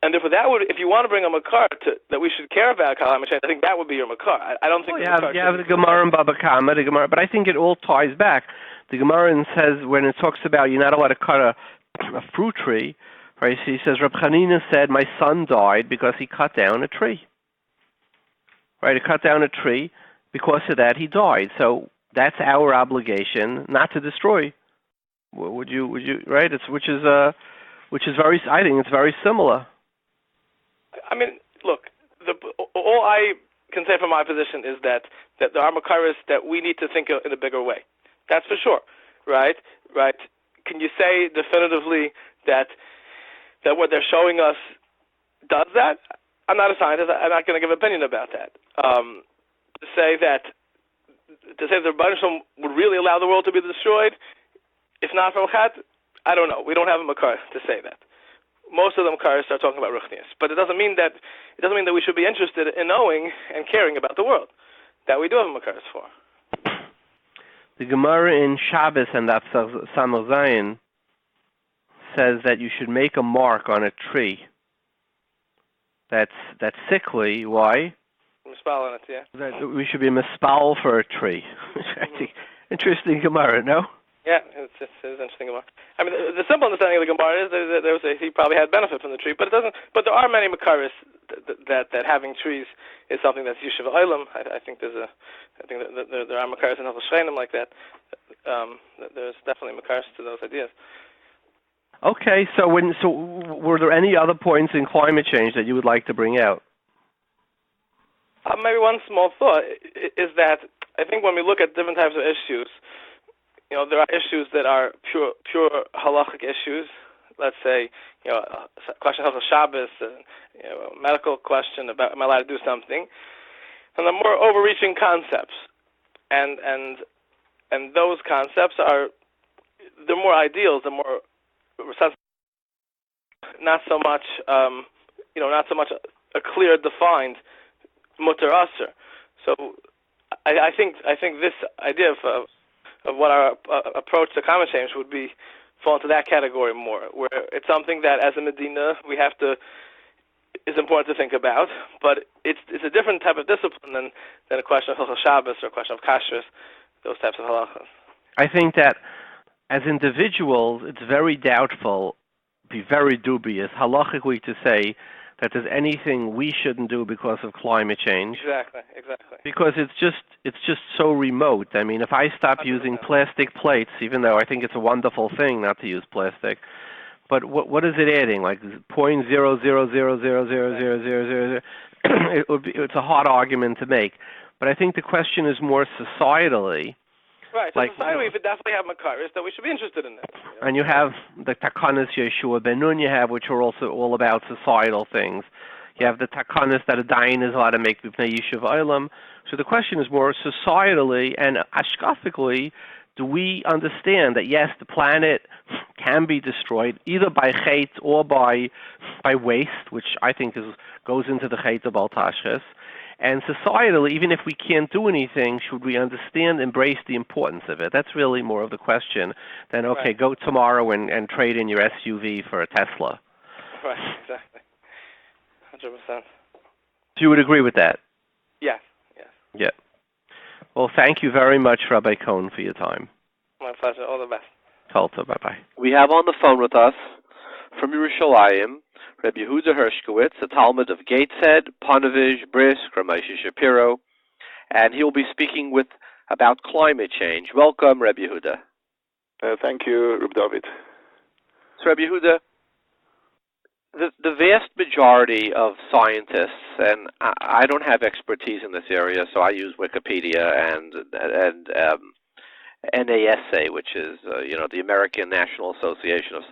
that would, if you want to bring a makar that we should care about Kalam, I think that would be your makar. I don't think you have the Gemara in Baba Kama, but I think it all ties back. The Gemara says when it talks about you're not allowed to cut a fruit tree, right? So he says Reb Chanina said my son died because he cut down a tree. Right, he cut down a tree, because of that he died. So That's our obligation, not to destroy. Would you? Right? Which is very. I think it's very similar. I mean, look. All I can say from my position is that there are makaris that we need to think in a bigger way. That's for sure. Right. Can you say definitively that what they're showing us does that? I'm not a scientist. I'm not going to give an opinion about that. To say that the Rebbe would really allow the world to be destroyed, if not from Chat, I don't know. We don't have a makar to say that. Most of the makaris are talking about ruchnias, but it doesn't mean that we should be interested in knowing and caring about the world. That we do have makaris for. The Gemara in Shabbos and that Samar Zayin says that you should make a mark on a tree that's sickly. Why? Mispal on it, yeah. That we should be mispal for a tree. Interesting Gemara, no? Yeah, it's interesting. I mean, the simple understanding of the Gemara is that he probably had benefit from the tree, but it doesn't. But there are many makaris that having trees is something that's Yeshivah Olam. I think there are makaris in Halacha like that. There's definitely makaris to those ideas. Okay, so were there any other points in climate change that you would like to bring out? Maybe one small thought is that I think when we look at different types of issues, there are issues that are pure halachic issues. Let's say, a question of Shabbos, a medical question about am I allowed to do something, and the more overreaching concepts, and those concepts they're more ideals, they're more not so much a clear defined mutter aser. So I think this idea of what our approach to climate change would be fall into that category more, where it's something that as a Medina is important to think about, but it's a different type of discipline than a question of Shabbos or a question of kashrus, those types of halachas. I think that as individuals, it's very doubtful, be very dubious, halachically to say that there's anything we shouldn't do because of climate change. Exactly. Because it's just so remote. I mean, if I stop 100%. Using plastic plates, even though I think it's a wonderful thing not to use plastic, but what is it adding? Like 0.000000000? It's a hard argument to make. But I think the question is more societally. Right. So society, we definitely have makaris that we should be interested in. And you have the takanas Yeshua Benun you have, which are also all about societal things. You have the takanas that a dayan is allowed to make b'pnei Yeshivah Olam. So the question is more societally and ashkafically, do we understand that yes, the planet can be destroyed either by chet or by waste, which I think goes into the chet of al-tashchis. And societally, even if we can't do anything, should we understand, embrace the importance of it? That's really more of the question than, okay, right. Go tomorrow and trade in your SUV for a Tesla. Right, exactly. 100%. So you would agree with that? Yes. Yeah. Well, thank you very much, Rabbi Cohn, for your time. My pleasure. All the best. Talta, bye-bye. We have on the phone with us, from Yerushalayim, Rabbi Yehudah Hershkowitz, the Talmid of Gateshead, Ponovezh, Brisk, Moshe Shapiro, and he will be speaking about climate change. Welcome, Rabbi Yehudah. Thank you, Reb David. So, Rabbi Yehudah, the vast majority of scientists, and I don't have expertise in this area, so I use Wikipedia and NASA, which is the American National Association of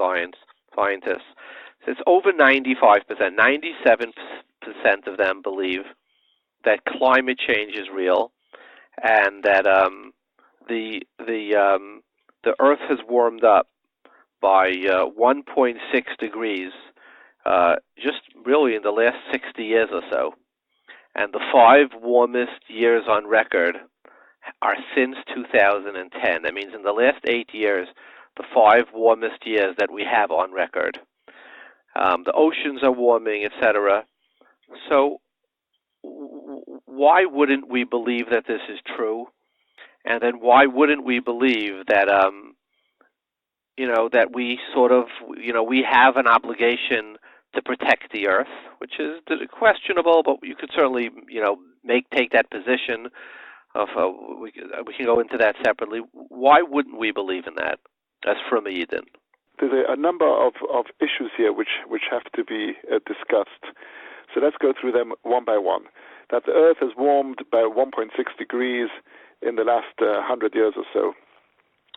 Scientists. It's over 95%, 97% of them believe that climate change is real, and that the Earth has warmed up by 1.6 degrees, just really in the last 60 years or so, and the 5 warmest years on record are since 2010. That means in the last 8 years, the 5 warmest years that we have on record. The oceans are warming, etc. So why wouldn't we believe that this is true? And then why wouldn't we believe that, that we we have an obligation to protect the Earth, which is questionable, but you could certainly, take that position. we can go into that separately. Why wouldn't we believe in that as from Eden? There's a number of issues here which have to be discussed. So let's go through them one by one. That the Earth has warmed by 1.6 degrees in the last 100 years or so.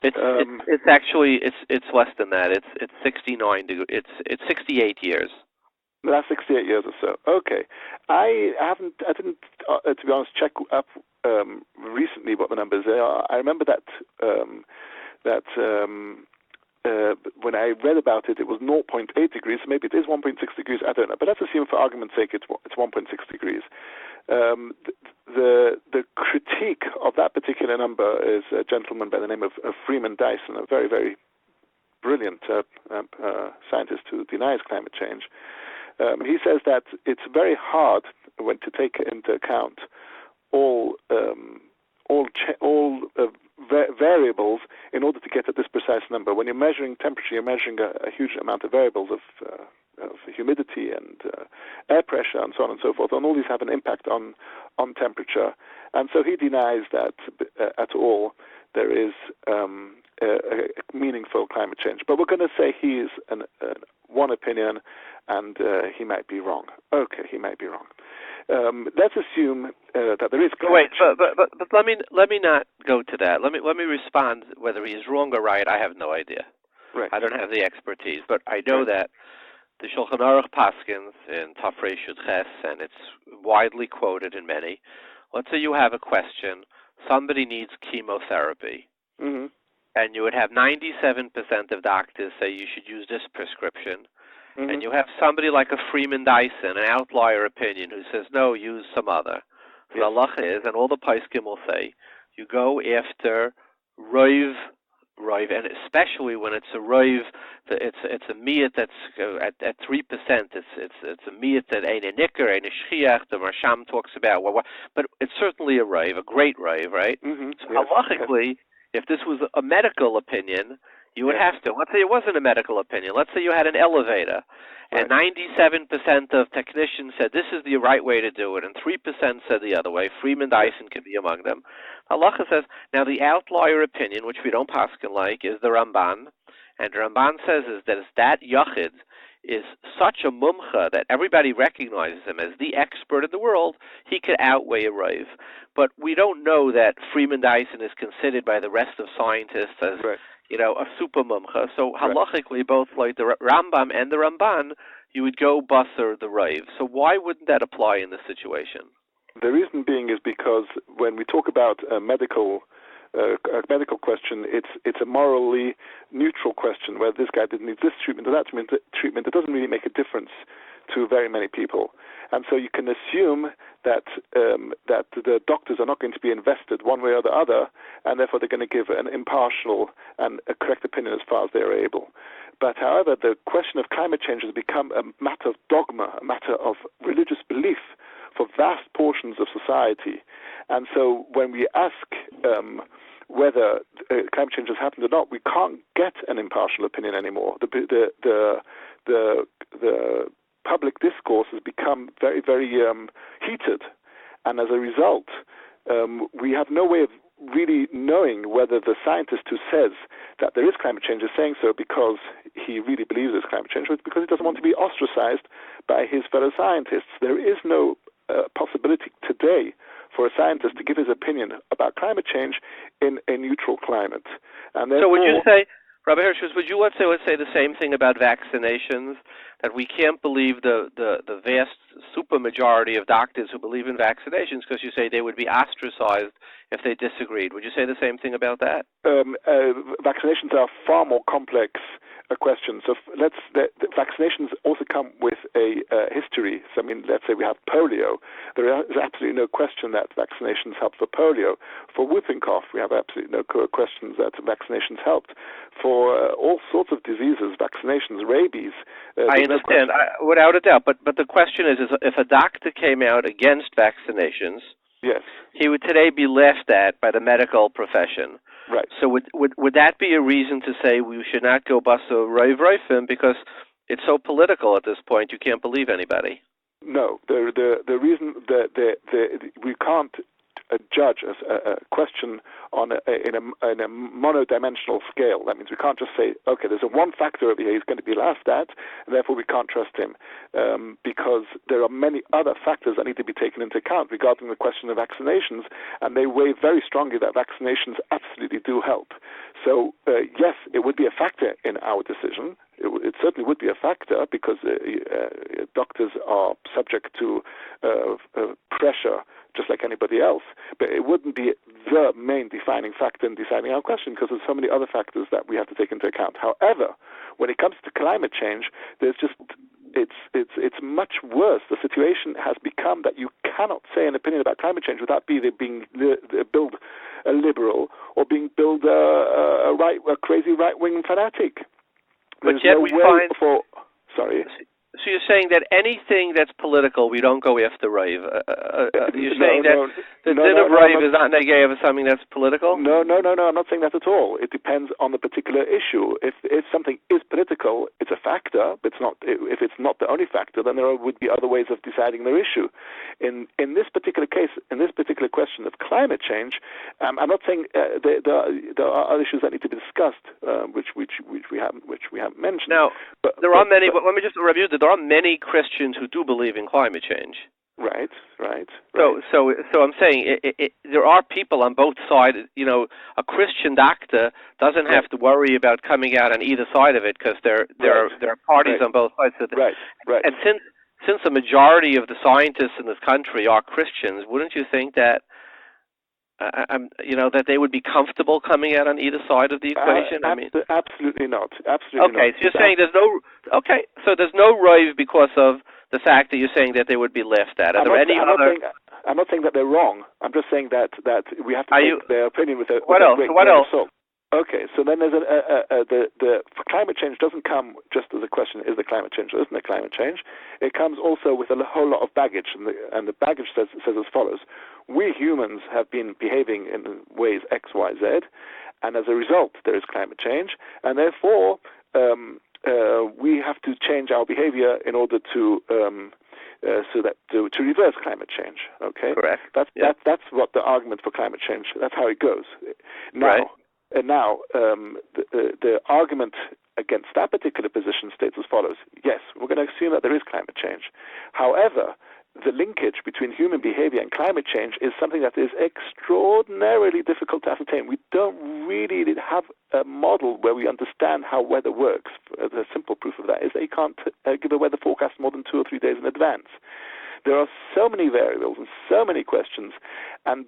It's actually less than that. It's 69 degrees. It's 68 years. The last 68 years or so. Okay, I didn't to be honest check up recently what the numbers are. I remember that when I read about it, it was 0.8 degrees. So maybe it is 1.6 degrees. I don't know, but let's assume for argument's sake it's 1.6 degrees. The critique of that particular number is a gentleman by the name of Freeman Dyson, a very, very brilliant scientist who denies climate change. He says that it's very hard when to take into account all variables in order to get at this precise number. When you're measuring temperature, you're measuring a huge amount of variables of humidity and air pressure and so on and so forth, and all these have an impact on temperature. And so he denies that at all there is a meaningful climate change. But we're going to say he is one opinion, and he might be wrong. Okay, he might be wrong. Let's assume that there is climate change. But let me not go to that. Let me respond whether he is wrong or right. I have no idea. Right. I don't have the expertise, but I know that the Shulchan Aruch Paskins in Tafrei Shud Ches, and it's widely quoted in many. Let's say you have a question. Somebody needs chemotherapy. Mm-hmm. And you would have 97% of doctors say you should use this prescription. Mm-hmm. And you have somebody like a Freeman Dyson, an outlier opinion, who says, no, use some other. So the Halachah is, and all the Paiskim will say, you go after Roiv, and especially when it's a Roiv, it's a miyat that's at 3%. It's a miyat that ain't a nicker, ain't a shchiach. The Marsham talks about, but it's certainly a Roiv, a great Roiv, right? Mm-hmm. So halachically, if this was a medical opinion, you would have to. Let's say it wasn't a medical opinion. Let's say you had an elevator, and 97% of technicians said this is the right way to do it, and 3% said the other way. Freeman Dyson could be among them. Halacha says, now the outlier opinion, which we don't paskin like, is the Ramban, and the Ramban says is that Yachid is such a mumcha that everybody recognizes him as the expert in the world, he could outweigh a Rav. But we don't know that Freeman Dyson is considered by the rest of scientists as a super mumcha. So halachically, both like the Rambam and the Ramban, you would go basar the Rav. So why wouldn't that apply in this situation? The reason being is because when we talk about a medical question, it's a morally neutral question, where this guy didn't need this treatment or that treatment. It doesn't really make a difference to very many people. And so you can assume that the doctors are not going to be invested one way or the other, and therefore they're going to give an impartial and a correct opinion as far as they are able. But however, the question of climate change has become a matter of dogma, a matter of religious belief for vast portions of society. And so when we ask whether climate change has happened or not, we can't get an impartial opinion anymore. The public discourse has become very, very heated, and as a result, we have no way of really knowing whether the scientist who says that there is climate change is saying so because he really believes there's climate change, or because he doesn't want to be ostracized by his fellow scientists. There is no possibility today for a scientist to give his opinion about climate change in a neutral climate. And so would you say, Rabbi Hershkowitz, would you let's say the same thing about vaccinations, that we can't believe the vast supermajority of doctors who believe in vaccinations because you say they would be ostracized if they disagreed? Would you say the same thing about that? Vaccinations are far more complex a question. So the vaccinations also come with a history. So, I mean, let's say we have polio. There is absolutely no question that vaccinations help for polio. For whooping cough, we have absolutely no questions that vaccinations helped. For all sorts of diseases, vaccinations, rabies. I understand, without a doubt. But the question is if a doctor came out against vaccinations, yes, he would today be laughed at by the medical profession. Right. So would that be a reason to say we should not go bust a Roifim because it's so political at this point you can't believe anybody? No. The reason that we can't judge a question in a monodimensional scale. That means we can't just say, okay, there's a one factor over here he's going to be laughed at, and therefore we can't trust him, because there are many other factors that need to be taken into account regarding the question of vaccinations, and they weigh very strongly that vaccinations absolutely do help. So, yes, it would be a factor in our decision. It certainly would be a factor, because doctors are subject to pressure just like anybody else, but it wouldn't be the main defining factor in deciding our question, because there's so many other factors that we have to take into account. However, when it comes to climate change, there's just it's much worse. The situation has become that you cannot say an opinion about climate change without being billed a liberal or being billed a crazy right-wing fanatic. But yet we find... Sorry? So you're saying that anything that's political, we don't go after rave. You're saying that the din of rave is not negay of something that's political? No. I'm not saying that at all. It depends on the particular issue. If something is political, it's a factor. But if it's not the only factor, then there would be other ways of deciding their issue. In this particular case, in this particular question of climate change, I'm not saying there are other issues that need to be discussed, which we haven't mentioned. Now, there are many. But let me just review that. There are many Christians who do believe in climate change. Right. So I'm saying there are people on both sides. You know, a Christian doctor doesn't have to worry about coming out on either side of it, because there are parties on both sides. Right. And since the majority of the scientists in this country are Christians, wouldn't you think that that they would be comfortable coming out on either side of the equation? Absolutely not. Absolutely not. Okay, so you're saying there's no... Okay, so there's no rave because of the fact that you're saying that they would be laughed at. I'm not saying that they're wrong. I'm just saying that we have to take their opinion with a What else? Okay, so then there's the climate change doesn't come just as a question, is there climate change or isn't there climate change? It comes also with a whole lot of baggage, and the baggage says as follows: we humans have been behaving in ways X, Y, Z, and as a result there is climate change, and therefore we have to change our behavior in order to reverse climate change. Okay, correct. That's what the argument for climate change. That's how it goes. Now. Right. And now, the argument against that particular position states as follows: yes, we're going to assume that there is climate change. However, the linkage between human behavior and climate change is something that is extraordinarily difficult to ascertain. We don't really have a model where we understand how weather works. The simple proof of that is that you can't give a weather forecast more than 2 or 3 days in advance. There are so many variables and so many questions, and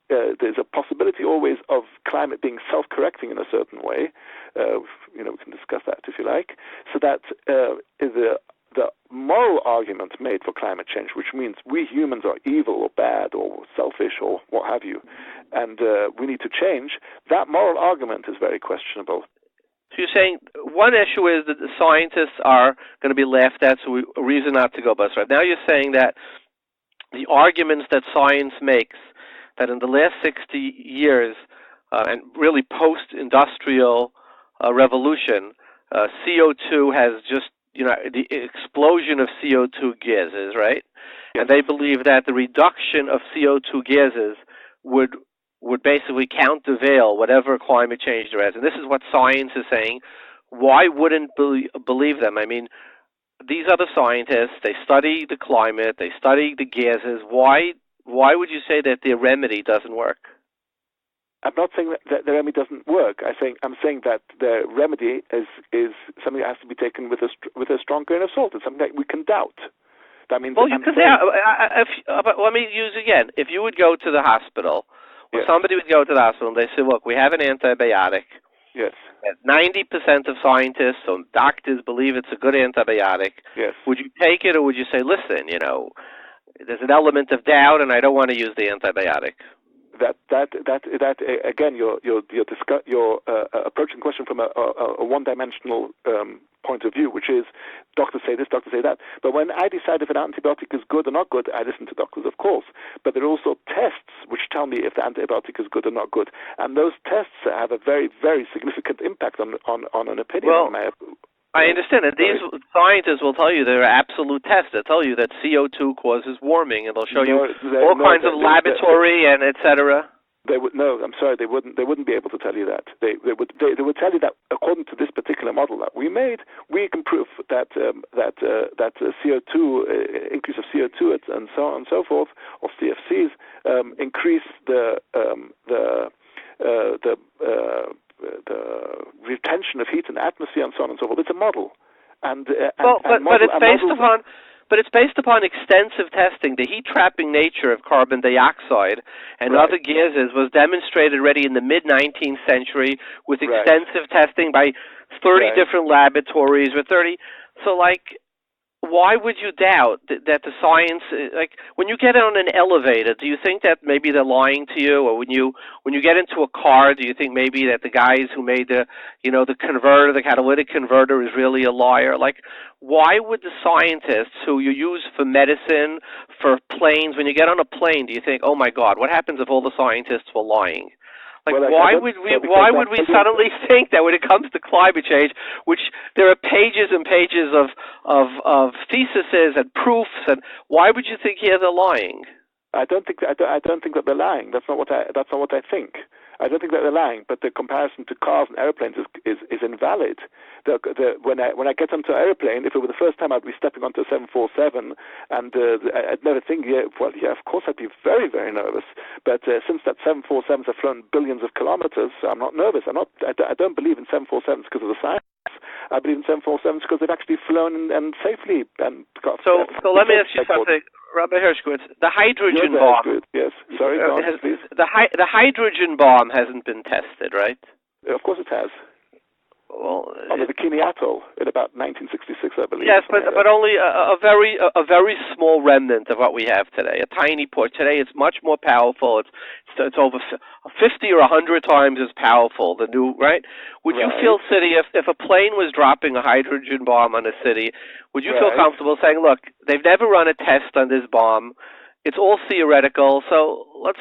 there's a possibility always of climate being self-correcting in a certain way. We can discuss that if you like. So that is the moral argument made for climate change, which means we humans are evil or bad or selfish or what have you, and we need to change. That moral argument is very questionable. So you're saying one issue is that the scientists are going to be laughed at, so a reason not to go bust. Right now you're saying that the arguments that science makes, that in the last 60 years, and really post-industrial revolution, CO2 has just, the explosion of CO2 gases, right? Yes. And they believe that the reduction of CO2 gases would basically countervail whatever climate change there is. And this is what science is saying. Why wouldn't believe them? I mean, these other scientists, they study the climate, they study the gases. Why would you say that the remedy doesn't work? I'm not saying that the remedy doesn't work. I'm saying that the remedy is something that has to be taken with a strong grain of salt. It's something that we can doubt. That means let me use again. If you would go to the hospital, or somebody would go to the hospital and they say, look, we have an antibiotic. Yes. 90% of scientists, so doctors, believe it's a good antibiotic. Yes. Would you take it, or would you say, listen, there's an element of doubt, and I don't want to use the antibiotic? That again, you're approaching the question from a one-dimensional point of view, which is doctors say this, doctors say that. But when I decide if an antibiotic is good or not good, I listen to doctors, of course. But there are also tests which tell me if the antibiotic is good or not good, and those tests have a very, very significant impact on an opinion. Well, I understand that these scientists will tell you there are absolute tests that tell you that CO2 causes warming, and they'll show you all kinds of laboratory and etc. I'm sorry, they wouldn't be able to tell you that. They would tell you that according to this particular model that we made, we can prove that CO2 increase of CO2 and so on and so forth, or CFCs, increase the retention of heat in the atmosphere and so on and so forth. It's a model, but it's based upon extensive testing. The heat-trapping nature of carbon dioxide and other gases was demonstrated already in the mid-19th century with extensive testing by 30 different laboratories with 30. So, why would you doubt that the science, when you get on an elevator, do you think that maybe they're lying to you? Or when you get into a car, do you think maybe that the guys who made the converter, the catalytic converter, is really a liar? Why would the scientists who you use for medicine, for planes, when you get on a plane, do you think, oh my God, what happens if all the scientists were lying? Why would we suddenly think that when it comes to climate change, which there are pages and pages of theses and proofs, and why would you think here they're lying? I don't think that they're lying. That's not what I think. I don't think that they're lying, but the comparison to cars and airplanes is invalid. When I get onto an airplane, if it were the first time I'd be stepping onto a 747, and I'd never think, of course I'd be very, very nervous. But since that 747s have flown billions of kilometers, I'm not nervous. I don't believe in 747s because of the science. I believe in 747s because they've actually flown and safely. So let me ask you something. Rabbi Hershkowitz, the hydrogen bomb. Yes. Sorry, please. The hydrogen bomb hasn't been tested, right? Of course it has. Well, on the Bikini Atoll in about 1966, I believe. Yes, but only a very small remnant of what we have today. A tiny port. Today, it's much more powerful. It's over 50 or 100 times as powerful. The new Would you feel, City, if a plane was dropping a hydrogen bomb on a city, would you feel comfortable saying, look, they've never run a test on this bomb. It's all theoretical. So let's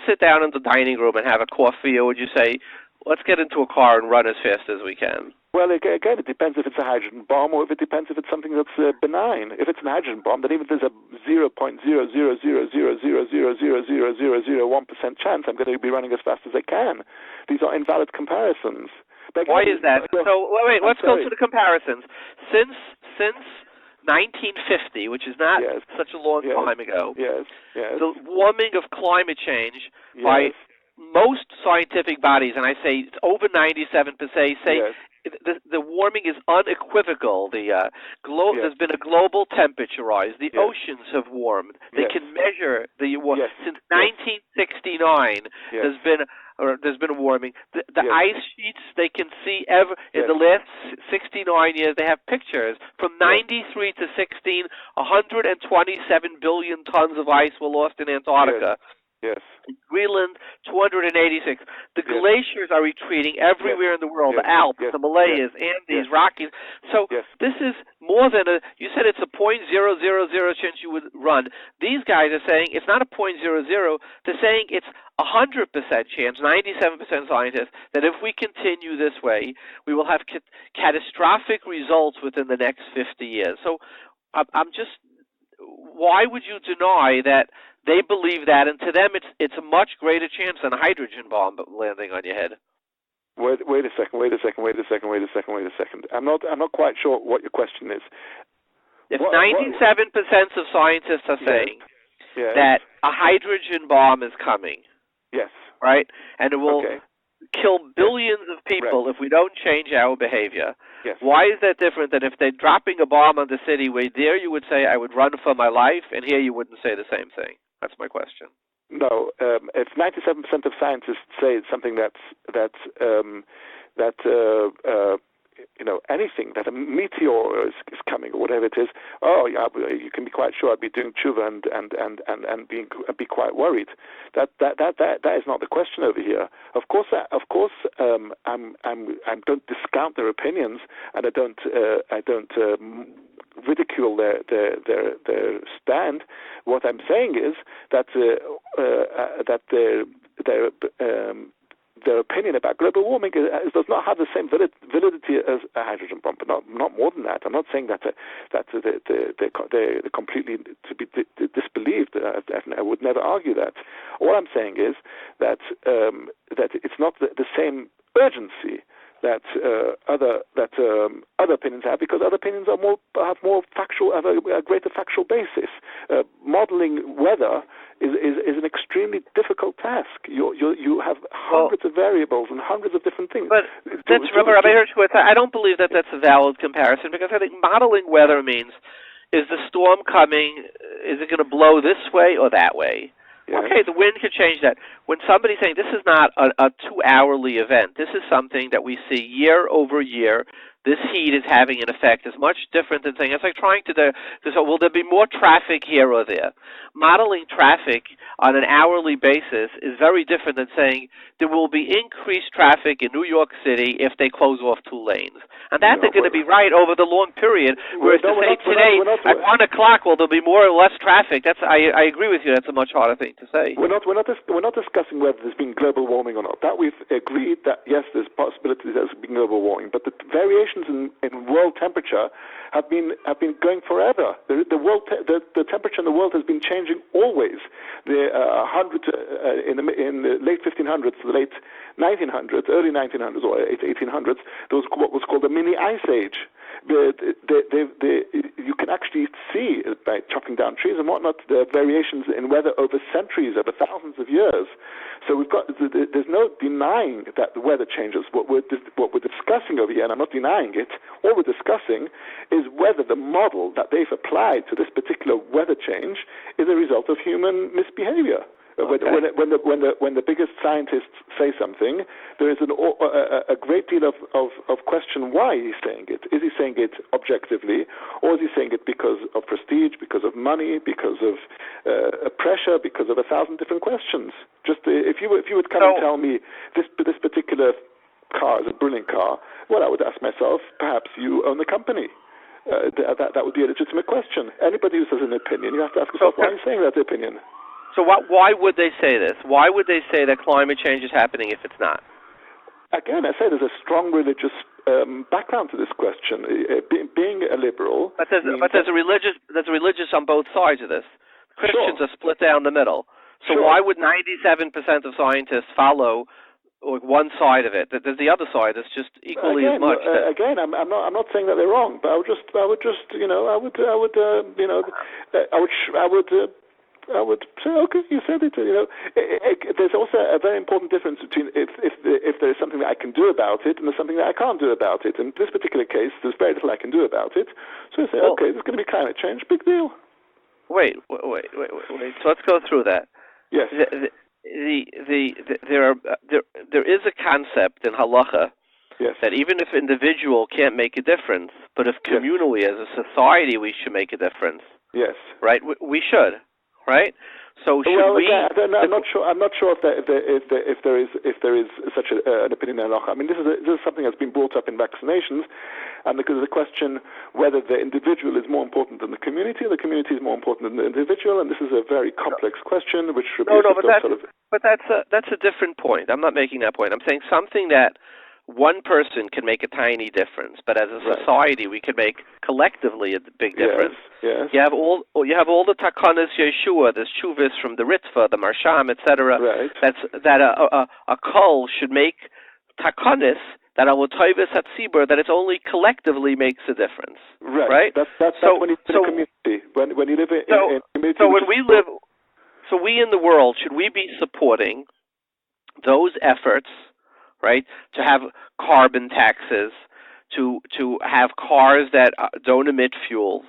sit down in the dining room and have a coffee, or would you say, let's get into a car and run as fast as we can? Well, again, it depends if it's a hydrogen bomb or if it depends if it's something that's benign. If it's an hydrogen bomb, then even if there's a 0.00000000001% chance, I'm going to be running as fast as I can. These are invalid comparisons. But why is that? So wait, let's go to the comparisons. Since 1950, which is not such a long time ago, the warming of climate change by most scientific bodies, and I say it's over 97%, say the warming is unequivocal. There's been a global temperature rise. The oceans have warmed. They can measure the warming. Since 1969, there's been a warming. The ice sheets, they can see in the last 69 years, they have pictures. From 93 to 16, 127 billion tons of ice were lost in Antarctica. Yes. Greenland, 286. The glaciers are retreating everywhere in the world. The Alps, the Himalayas, Andes, Rockies. So this is more than you said it's a 0.000 chance you would run. These guys are saying it's not a 0.00. They're saying it's 100% chance, 97% scientists, that if we continue this way, we will have catastrophic results within the next 50 years. So why would you deny that they believe that, and to them it's a much greater chance than a hydrogen bomb landing on your head? Wait a second. I'm not quite sure what your question is. If 97% of scientists are saying that a hydrogen bomb is coming, right, and it will kill billions of people if we don't change our behavior. Why is that different than if they're dropping a bomb on the city where there you would say, I would run for my life, and here you wouldn't say the same thing? That's my question. No, if 97% of scientists say something anything, that a meteor is coming or whatever it is, you can be quite sure I'd be doing tshuva and be quite worried. That is not the question over here. Of course, I don't discount their opinions, and I don't ridicule their stand. What I'm saying is that their opinion about global warming does not have the same validity as a hydrogen bomb, but not more than that. I'm not saying that they're completely to be disbelieved. I would never argue that. All I'm saying is that it's not the same urgency that other opinions have, because other opinions have a greater factual basis. Modeling weather is an extremely difficult task. You have hundreds of variables and hundreds of different things. But that's Rabbi Hershkowitz. I don't believe that that's a valid comparison, because I think modeling weather means, is the storm coming? Is it going to blow this way or that way? Yes. Okay, the wind could change that. When somebody's saying this is not a 2-hourly event, this is something that we see year over year. This heat is having an effect is much different than saying, it's like trying to will there be more traffic here or there? Modeling traffic on an hourly basis is very different than saying there will be increased traffic in New York City if they close off 2 lanes. And that they're going to be right over the long period, whereas to say today at 1 o'clock, well, there'll be more or less traffic, I agree with you, that's a much harder thing to say. We're not discussing whether there's been global warming or not. That we've agreed that, yes, there's possibilities there's been global warming, but the variations in world temperature have been going forever. The temperature in the world has been changing always. In the late 1500s to the late 1900s, early 1900s or 1800s, there was what was called a mini ice age. You can actually see, by chopping down trees and whatnot, the variations in weather over centuries, over thousands of years. So there's no denying that the weather changes. What we're discussing over here, and I'm not denying it, all we're discussing is whether the model that they've applied to this particular weather change is a result of human misbehavior. Okay. When the biggest scientists say something, there is a great deal of question why he's saying it. Is he saying it objectively, or is he saying it because of prestige, because of money, because of pressure, because of 1,000 different questions? Just if you would come and tell me this particular car is a brilliant car, well, I would ask myself, perhaps you own the company. That would be a legitimate question. Anybody who says an opinion, you have to ask yourself, why are you saying that opinion? So why would they say this? Why would they say that climate change is happening if it's not? Again, I say there's a strong religious background to this question. Being a liberal, there's a religious on both sides of this. Christians are split down the middle. So why would 97% of scientists follow one side of it? There's the other side that's just equally as much. I'm not saying that they're wrong, but I would say, okay, you said it. There's also a very important difference between if there is something that I can do about it and there's something that I can't do about it. In this particular case, there's very little I can do about it. So I say, okay, there's going to be climate change, big deal. Wait. So let's go through that. Yes. There is a concept in Halacha that even if individual can't make a difference, but if communally as a society we should make a difference. Yes. Right. We should. Right. So I'm not sure if there is such an opinion in Halacha. I mean, this is something that's been brought up in vaccinations, and because of the question whether the individual is more important than the community, or the community is more important than the individual, and this is a very complex question, which should be But that's a different point. I'm not making that point. I'm saying something that one person can make a tiny difference, but as a society we can make collectively a big difference. Yes. You have all the takanas Yeshua, the shuvas from the Ritva, the Marsham, etc. Right. That a kol should make takanas that are Toivus Hatzibur, that it only collectively makes a difference. Right. That's when you live in a community. When you live in a community. So we in the world, should we be supporting those efforts? Right, to have carbon taxes, to have cars that don't emit fuels,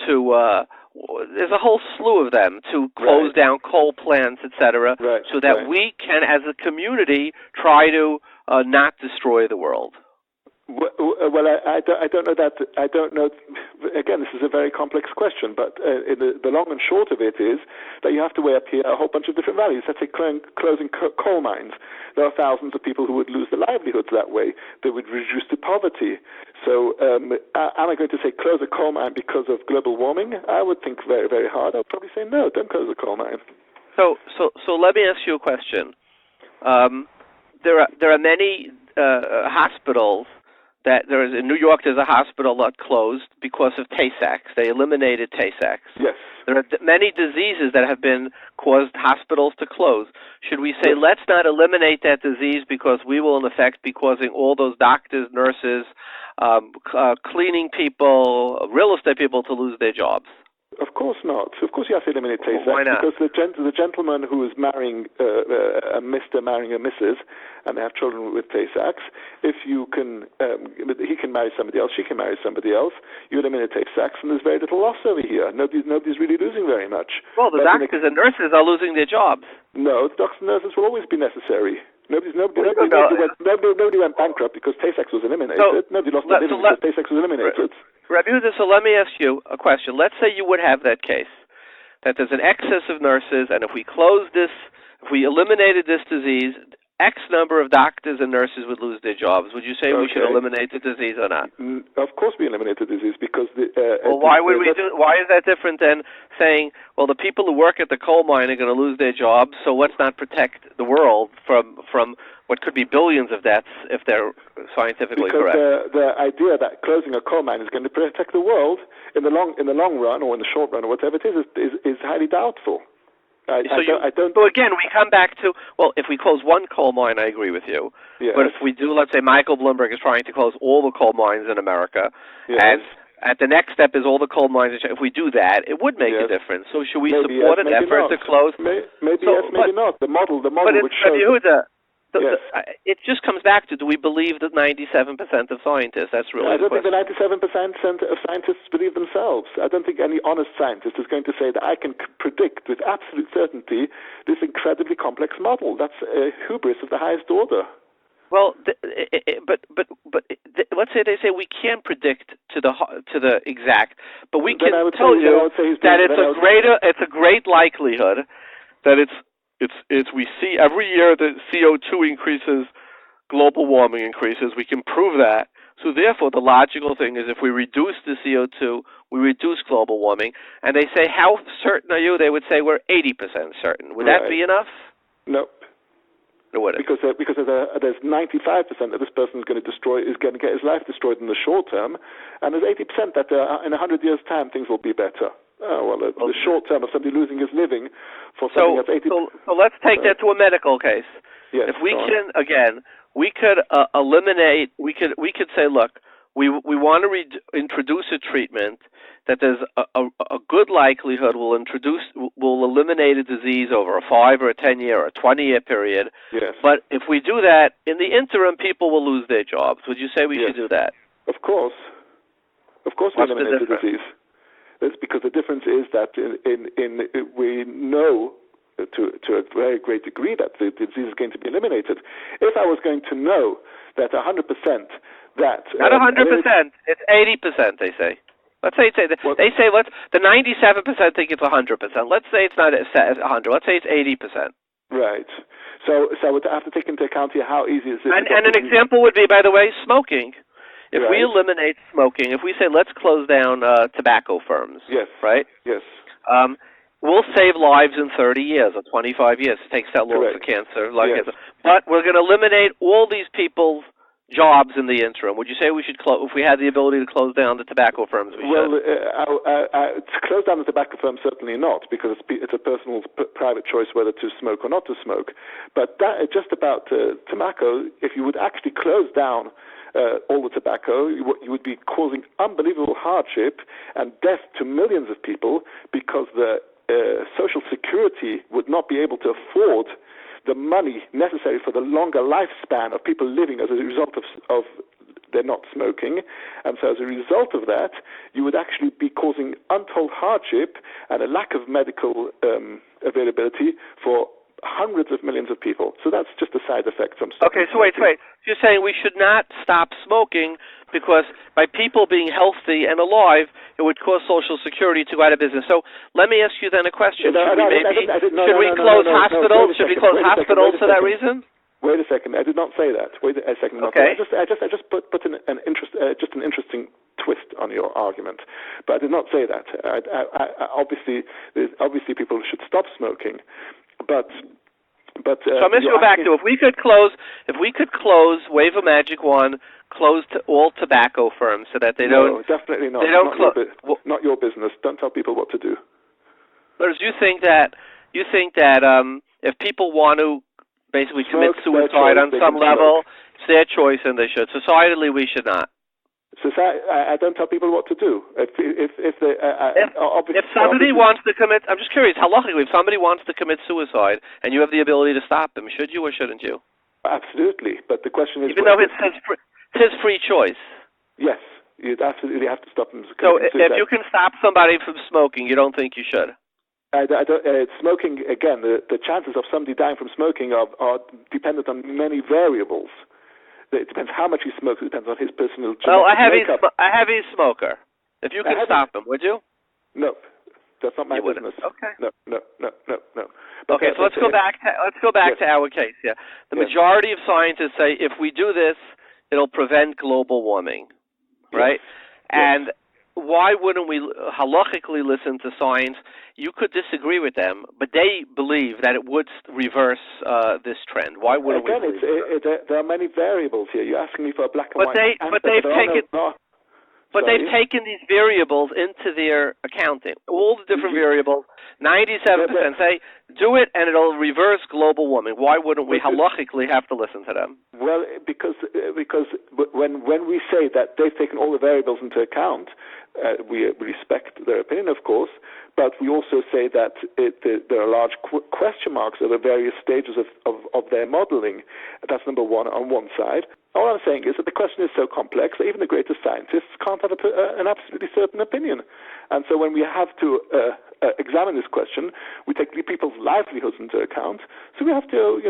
there's a whole slew of them, to close down coal plants, etc., so that we can, as a community, try to not destroy the world. Well, I don't know that. I don't know. Again, this is a very complex question, but the long and short of it is that you have to weigh up here a whole bunch of different values. Let's say closing coal mines. There are thousands of people who would lose their livelihoods that way. They would reduce to poverty. So am I going to say close a coal mine because of global warming? I would think very, very hard. I'll probably say no, don't close a coal mine. So let me ask you a question. there are many hospitals that there is in New York. There's a hospital that closed because of Tay-Sachs. They eliminated Tay-Sachs. Yes. There are many diseases that have been caused hospitals to close. Should we say let's not eliminate that disease because we will in effect be causing all those doctors, nurses, cleaning people, real estate people to lose their jobs? Of course not. Of course you have to eliminate Tay-Sachs. Why not? Because the gentleman who is marrying a Mr. marrying a Mrs. and they have children with Tay-Sachs, if you can, he can marry somebody else, she can marry somebody else, you eliminate Tay-Sachs and there's very little loss over here. Nobody's really losing very much. Well, the doctors and nurses are losing their jobs. No, doctors and nurses will always be necessary. Nobody went bankrupt because Tay-Sachs was eliminated. Nobody lost their living because Tay-Sachs was eliminated. Rabbi Yehudah, so let me ask you a question. Let's say you would have that case, that there's an excess of nurses, and if we eliminated this disease, X number of doctors and nurses would lose their jobs. Would you say we should eliminate the disease or not? Of course we eliminate the disease because... why is that different than saying, well, the people who work at the coal mine are going to lose their jobs, so let's not protect the world from what could be billions of deaths if they're scientifically correct? Because the idea that closing a coal mine is going to protect the world in the long run or in the short run or whatever it is highly doubtful. So again, we come back to, well, if we close one coal mine, I agree with you. Yes. But if we do, let's say Michael Bloomberg is trying to close all the coal mines in America, and at the next step is all the coal mines. If we do that, it would make a difference. So should we support an effort to close? Maybe not. The model which shows... Yehudah, it just comes back to, do we believe that 97% of scientists? That's really the question. I don't think the 97% of scientists believe themselves. I don't think any honest scientist is going to say that I can predict with absolute certainty this incredibly complex model. That's hubris of the highest order. Well, but let's say they say we can't predict to the exact, but we can tell you that it's a great likelihood that we see every year that CO2 increases, global warming increases. We can prove that. So therefore, the logical thing is if we reduce the CO2, we reduce global warming. And they say, how certain are you? They would say we're 80% certain. Would that be enough? No. Because there's 95% that this person is going to get his life destroyed in the short term, and there's 80% that in 100 years' time things will be better. The short term of somebody losing his living for something that's 80%. So let's take that to a medical case. Yes, if we can, again, we could eliminate. We could say, look, we want to introduce a treatment that there's a good likelihood will eliminate a disease over a 5 or a 10 year or a 20-year period. Yes. But if we do that, in the interim, people will lose their jobs. Would you say we should do that? Of course. Of course we eliminate the disease. It's because the difference is that we know to a very great degree that the disease is going to be eliminated. If I was going to know that 100% that... Not 100%, it's 80%, they say. Let's say the 97% think it's 100%. Let's say it's not 100. Let's say it's 80%. Right. So I would have to take into account here how easy it is. And an example would be, by the way, smoking. If we eliminate smoking, if we say let's close down tobacco firms, right? Yes. We'll save lives in 30 years or 25 years. It takes that long for cancer. But we're going to eliminate all these people's jobs in the interim. Would you say we should if we had the ability to close down the tobacco firms? To close down the tobacco firms, certainly not, because it's a personal private choice whether to smoke or not to smoke. But just about tobacco, if you would actually close down all the tobacco, you would be causing unbelievable hardship and death to millions of people because the Social Security would not be able to afford the money necessary for the longer lifespan of people living as a result of they're not smoking. And so as a result of that, you would actually be causing untold hardship and a lack of medical availability for hundreds of millions of people. So that's just a side effect from smoking. Okay, so wait. You're saying we should not stop smoking because by people being healthy and alive, it would cause Social Security to go out of business. So let me ask you then a question. Should we close hospitals? Should we close hospitals for that reason? Wait a second. I did not say that. Wait a second. Okay. I just put an interesting twist on your argument, but I did not say that. Obviously people should stop smoking, but But so I'm going to go back to if we could close, wave a magic wand, close all tobacco firms so that they don't. No, definitely not. They don't not your business. Don't tell people what to do. Whereas you think that if people want to basically commit suicide on some level, it's their choice and they should. Societally, we should not. I don't tell people what to do. If somebody wants to commit, I'm just curious, halachically, if somebody wants to commit suicide and you have the ability to stop them, should you or shouldn't you? Absolutely, but the question is, even though it's his free choice. Yes, you'd absolutely have to stop them. So if you can stop somebody from smoking, you don't think you should? Smoking, again, the chances of somebody dying from smoking are dependent on many variables. It depends how much he smokes. It depends on his personal genetic makeup. A heavy smoker. If you can stop him, would you? No, that's not my business. Okay. No. But okay, so let's go back to our case. Yeah, the majority of scientists say if we do this, it'll prevent global warming, right? And why wouldn't we halachically listen to science? You could disagree with them, but they believe that it would reverse this trend. Why wouldn't we? There are many variables here. You're asking me for a black and white answer. But they've taken these variables into their accounting. All the different variables, 97% say, do it and it'll reverse global warming. Why wouldn't we halachically have to listen to them? Well, because when we say that they've taken all the variables into account, we respect their opinion, of course, but we also say that there are large question marks at the various stages of their modeling. That's number one on one side. All I'm saying is that the question is so complex that even the greatest scientists can't have an absolutely certain opinion. And so when we have to examine this question, we take people's livelihoods into account. So we have to,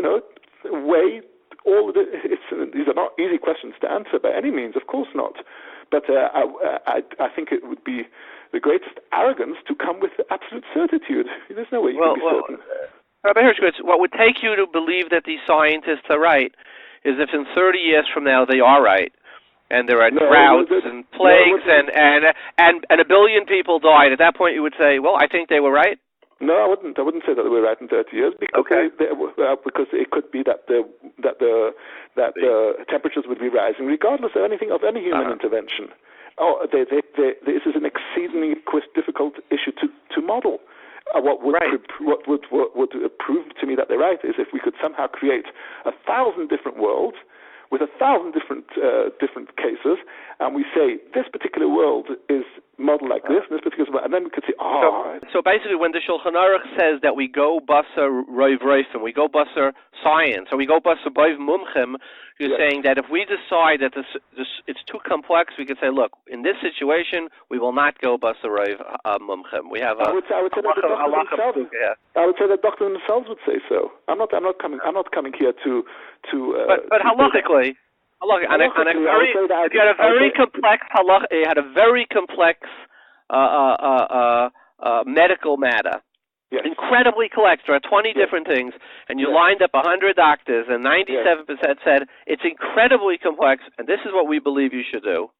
weigh all of these are not easy questions to answer by any means, of course not. But I think it would be the greatest arrogance to come with absolute certitude. There's no way you can be certain. Rabbi Hershkowitz, what would take you to believe that these scientists are right is if in 30 years from now they are right, and there are droughts and plagues and a billion people died. At that point, you would say, "Well, I think they were right." No, I wouldn't. I wouldn't say that they were right in 30 years because because it could be that the temperatures would be rising regardless of any human intervention. This is an exceedingly difficult issue to model. What would prove to me that they're right is if we could somehow create 1,000 different worlds with 1,000 different cases, and we say this particular world is modeled like this, and this particular world, and then we could say, So basically, when the Shulchan Aruch says that we go basar roiv reifim, we go basar science, or we go basar boiv mumchim, you're saying that if we decide that this it's too complex, we could say, look, in this situation, we will not go basar roiv mumchim. We have I would say that doctors themselves would say so. I'm not coming here to. But halachically. It had a very complex halacha. It had a very complex medical matter. Yes. Incredibly complex. There are 20 different things, and you lined up 100 doctors, and 97% said it's incredibly complex, and this is what we believe you should do.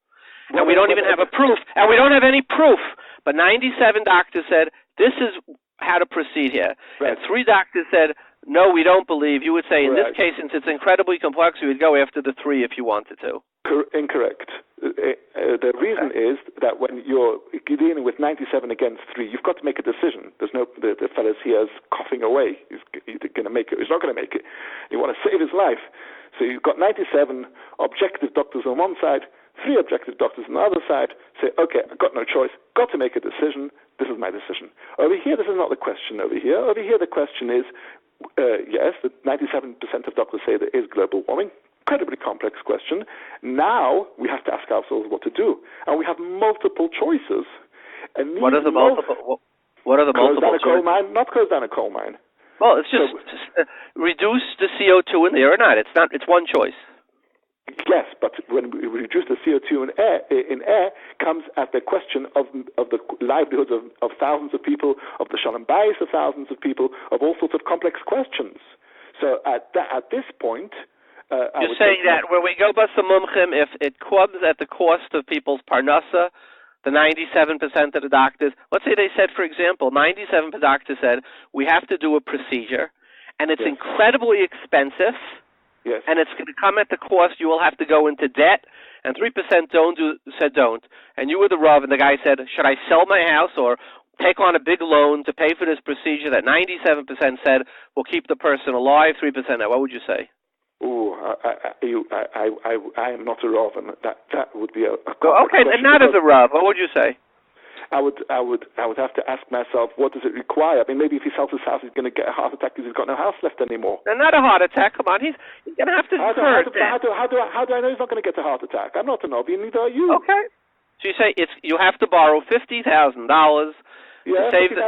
And we don't even have a proof, and we don't have any proof. But 97 doctors said this is how to proceed here, and 3 doctors said, no, we don't believe. You would say, in this case, since it's incredibly complex, you would go after the 3 if you wanted to. Incorrect. The reason is that when you're dealing with 97 against 3, you've got to make a decision. There's no the fellow's here is coughing away. He's going to make it. He's not going to make it. You want to save his life. So you've got 97 objective doctors on one side, 3 objective doctors on the other side. Say, okay, I've got no choice. Got to make a decision. This is my decision. Over here, this is not the question. Over here, the question is, yes, the 97% of doctors say there is global warming. Incredibly complex question. Now we have to ask ourselves what to do, and we have multiple choices. And what are the multiple? What are the multiple choices? Close down a coal mine, not close down a coal mine. Well, it's just reduce the CO2 in the air or not. It's not. It's one choice. Yes, but when we reduce the CO2 in air comes at the question of the livelihoods of thousands of people, of the shalom bayis of thousands of people, of all sorts of complex questions. So at this point, you're saying that when we go basa mumchim, if it comes at the cost of people's parnasa, the 97% of the doctors, let's say they said, for example, 97% of the doctors said we have to do a procedure, and it's incredibly expensive. Yes. And it's going to come at the cost. You will have to go into debt, and 3% said don't. And you were the Rav, and the guy said, should I sell my house or take on a big loan to pay for this procedure that 97% said will keep the person alive, 3% no. What would you say? I am not a Rav, and that would be a okay, and not as a Rav. What would you say? I would have to ask myself, what does it require? I mean, maybe if he sells his house, he's going to get a heart attack because he's got no house left anymore. No, not a heart attack. Come on, he's going to have to. How do I know he's not going to get a heart attack? I'm not a Novi, neither are you. Okay. So you say you have to borrow $50,000 to save the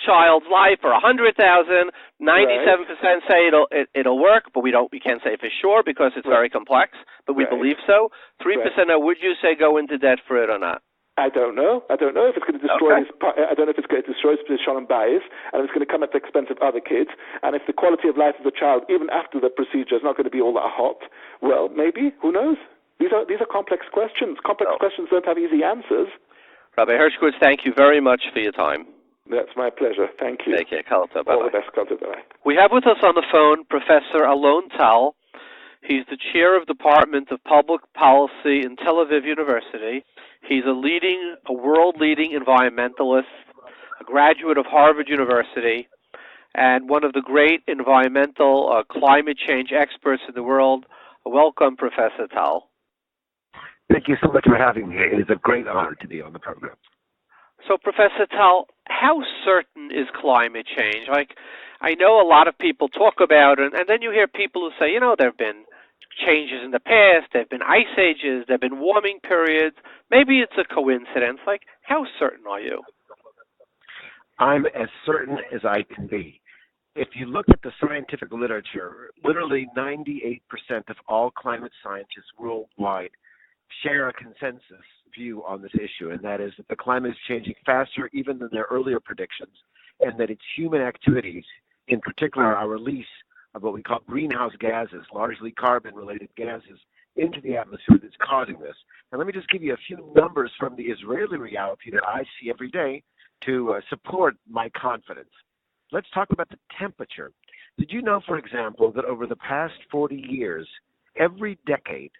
child's life, or $100,000. 97% say it'll work, but we can't say for sure because it's very complex. But we believe so. 3% no. Would you say go into debt for it or not? I don't know if it's going to destroy I don't know if it's going to destroy his shalom bayis, and it's going to come at the expense of other kids. And if the quality of life of the child, even after the procedure, is not going to be all that hot, well, maybe. Who knows? These are complex questions. Complex questions don't have easy answers. Rabbi Hershkowitz, thank you very much for your time. That's my pleasure. Thank you. Take care. All the best. Bye. We have with us on the phone Professor Alon Tal. He's the chair of the Department of Public Policy in Tel Aviv University. He's a world-leading environmentalist, a graduate of Harvard University, and one of the great environmental climate change experts in the world. Welcome, Professor Tal. Thank you so much for having me. It is a great honor to be on the program. So, Professor Tal, how certain is climate change? I know a lot of people talk about it, and then you hear people who say, there have been changes in the past, there have been ice ages, there have been warming periods. Maybe it's a coincidence. How certain are you? I'm as certain as I can be. If you look at the scientific literature, literally 98% of all climate scientists worldwide share a consensus view on this issue, and that is that the climate is changing faster even than their earlier predictions, and that it's human activities, in particular our release of what we call greenhouse gases, largely carbon-related gases, into the atmosphere that's causing this. And let me just give you a few numbers from the Israeli reality that I see every day to support my confidence. Let's talk about the temperature. Did you know, for example, that over the past 40 years, every decade,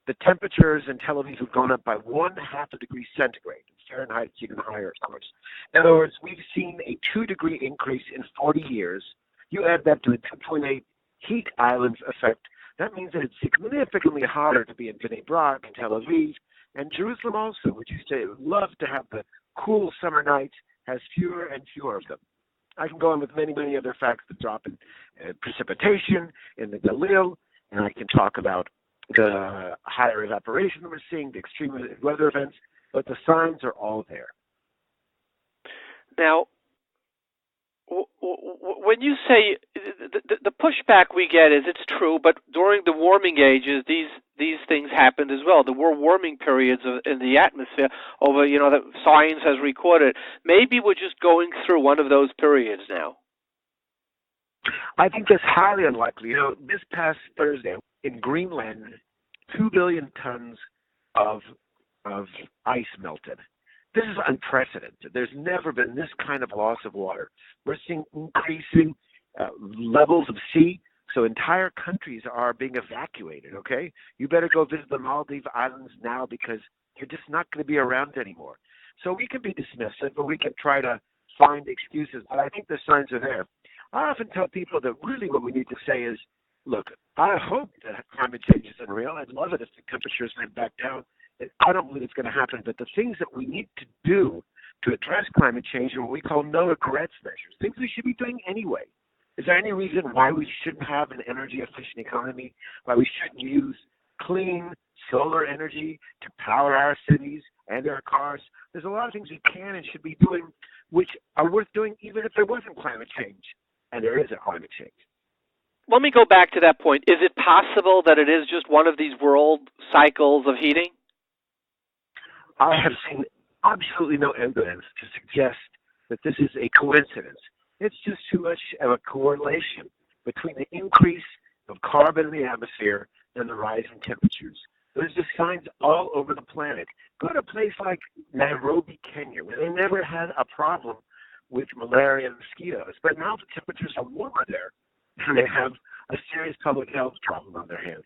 the temperatures in Tel Aviv have gone up by 1/2 a degree centigrade. In Fahrenheit, it's even higher, of course. In other words, we've seen a 2-degree increase in 40 years. You add that to the 2.8 heat islands effect. That means that it's significantly hotter to be in Bnei Brak, Tel Aviv, and Jerusalem also, which used to love to have the cool summer nights, has fewer and fewer of them. I can go on with many, many other facts, the drop in precipitation in the Galil, and I can talk about the higher evaporation that we're seeing, the extreme weather events, but the signs are all there. Now, when you say the pushback we get is it's true, but during the warming ages, these things happened as well. There were warming periods in the atmosphere over, that science has recorded. Maybe we're just going through one of those periods now. I think that's highly unlikely. This past Thursday in Greenland, 2 billion tons of ice melted. This is unprecedented. There's never been this kind of loss of water. We're seeing increasing levels of sea, so entire countries are being evacuated, okay? You better go visit the Maldives Islands now because you're just not going to be around anymore. So we can be dismissive, or we can try to find excuses, but I think the signs are there. I often tell people that really what we need to say is, look, I hope that climate change isn't real. I'd love it if the temperatures went back down. I don't believe it's going to happen, but the things that we need to do to address climate change are what we call no regrets measures, things we should be doing anyway. Is there any reason why we shouldn't have an energy-efficient economy, why we shouldn't use clean solar energy to power our cities and our cars? There's a lot of things we can and should be doing which are worth doing even if there wasn't climate change, and there is a climate change. Let me go back to that point. Is it possible that it is just one of these world cycles of heating? I have seen absolutely no evidence to suggest that this is a coincidence. It's just too much of a correlation between the increase of carbon in the atmosphere and the rising temperatures. There's just signs all over the planet. Go to a place like Nairobi, Kenya, where they never had a problem with malaria and mosquitoes. But now the temperatures are warmer there, and they have a serious public health problem on their hands.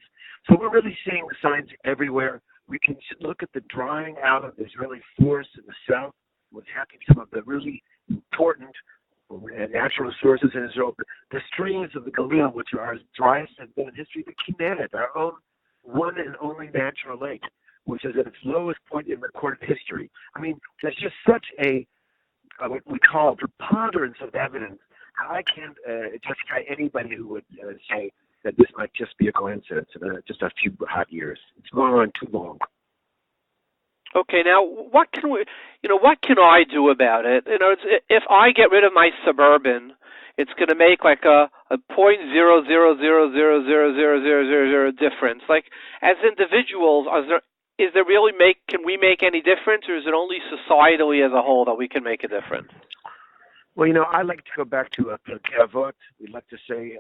So we're really seeing the signs everywhere. We can look at the drying out of the Israeli forests in the south, what's happening to some of the really important natural resources in Israel. The streams of the Galil, which are as dry as they've been in history, the Kinneret, our own one and only natural lake, which is at its lowest point in recorded history. I mean, there's just such a what we call a preponderance of evidence. I can't justify anybody who would say that this might just be a coincidence in just a few hot years. It's going on too long. Okay, now what can I do about it? If I get rid of my Suburban, it's going to make like a 0.000000000 difference. Like as individuals, can we make any difference, or is it only societally as a whole that we can make a difference? Well, I like to go back to Pirkei Avot. We like to say,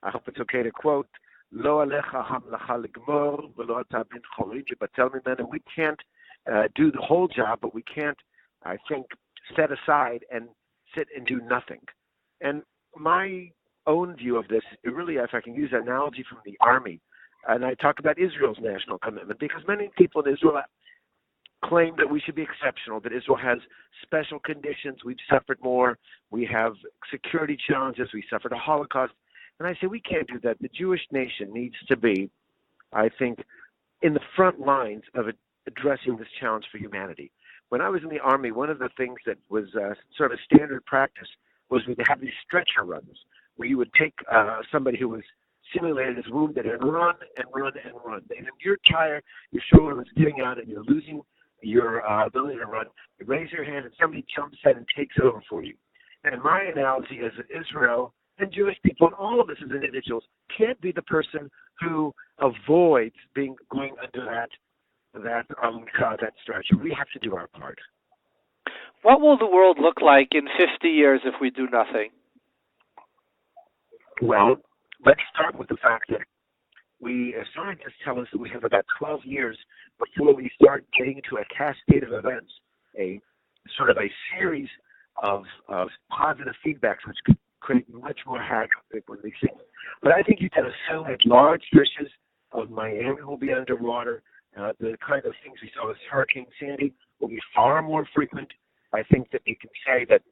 I hope it's okay to quote, "Lo alecha hamlacha ligmor, v'lo ata ben chorin shebatel mimena." We can't do the whole job, but we can't, I think, set aside and sit and do nothing. And my own view of this, really, if I can use an analogy from the army, and I talk about Israel's national commitment, because many people in Israel claim that we should be exceptional, that Israel has special conditions, we've suffered more, we have security challenges, we suffered a Holocaust. And I say we can't do that. The Jewish nation needs to be, I think, in the front lines of addressing this challenge for humanity. When I was in the Army, one of the things that was sort of standard practice was we'd have these stretcher runs, where you would take somebody who was simulated as wounded and run and run and run. And if you're tired, your shoulder was giving out, and you're losing your ability to run, you raise your hand and somebody jumps in and takes over for you. And my analogy is that Israel and Jewish people and all of us as individuals can't be the person who avoids going under that stretcher. We have to do our part. What will the world look like in 50 years if we do nothing? Well, let's start with the fact that scientists tell us that we have about 12 years before we start getting into a cascade of events, a sort of a series of positive feedbacks which could create much more havoc than we see. But I think you can assume that large stretches of Miami will be underwater. The kind of things we saw with Hurricane Sandy will be far more frequent. I think that you can say that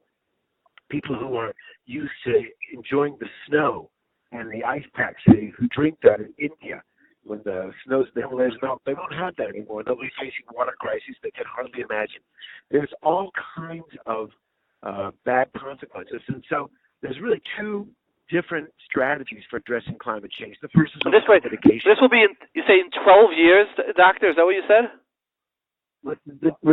people who are used to enjoying the snow and the ice packs, who drink that in India, when the Himalayas melt, they won't have that anymore. They'll be facing water crises they can hardly imagine. There's all kinds of bad consequences. And so there's really two different strategies for addressing climate change. The first is mitigation. This will be, you say, in 12 years, Doctor? Is that what you said? What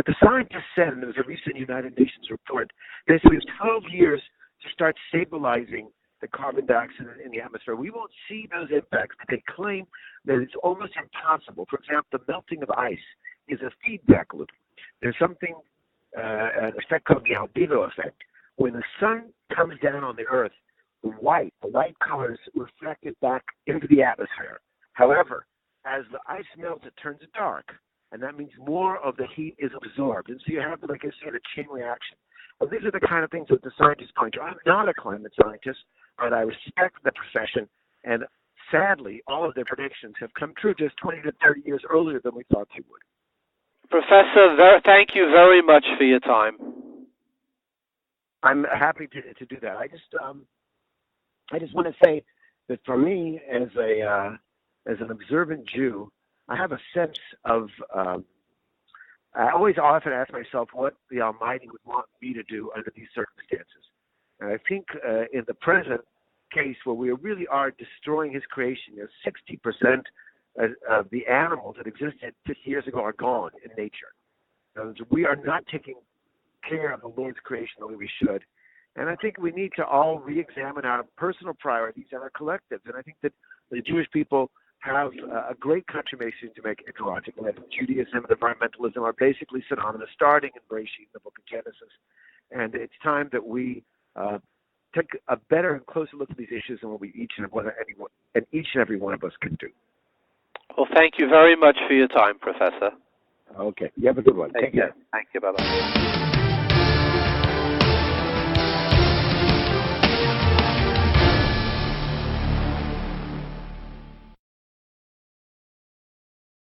the scientists said, and there was a recent United Nations report, they said we have 12 years to start stabilizing the carbon dioxide in the atmosphere. We won't see those impacts, but they claim that it's almost impossible. For example, the melting of ice is a feedback loop. There's something, an effect called the albedo effect. When the sun comes down on the Earth, the light colors reflected back into the atmosphere. However, as the ice melts, it turns dark, and that means more of the heat is absorbed. And so you have, like I said, a chain reaction. Well, these are the kind of things that the scientists point to. I'm not a climate scientist, but I respect the profession, and sadly, all of their predictions have come true just 20 to 30 years earlier than we thought they would. Professor, thank you very much for your time. I'm happy to do that. I just want to say that for me, as an observant Jew, I have a sense of. I always often ask myself what the Almighty would want me to do under these circumstances. And I think in the present case where we really are destroying His creation, 60% of the animals that existed 50 years ago are gone in nature. We are not taking care of the Lord's creation the way we should. And I think we need to all re-examine our personal priorities and our collectives. And I think that the Jewish people have a great contribution to make ecologically. Judaism and environmentalism are basically synonymous, starting in Bereshit, the book of Genesis. And it's time that we take a better and closer look at these issues than what each and every one of us can do. Well, thank you very much for your time, Professor. Okay. You have a good one. Take care. Thank you. Bye-bye.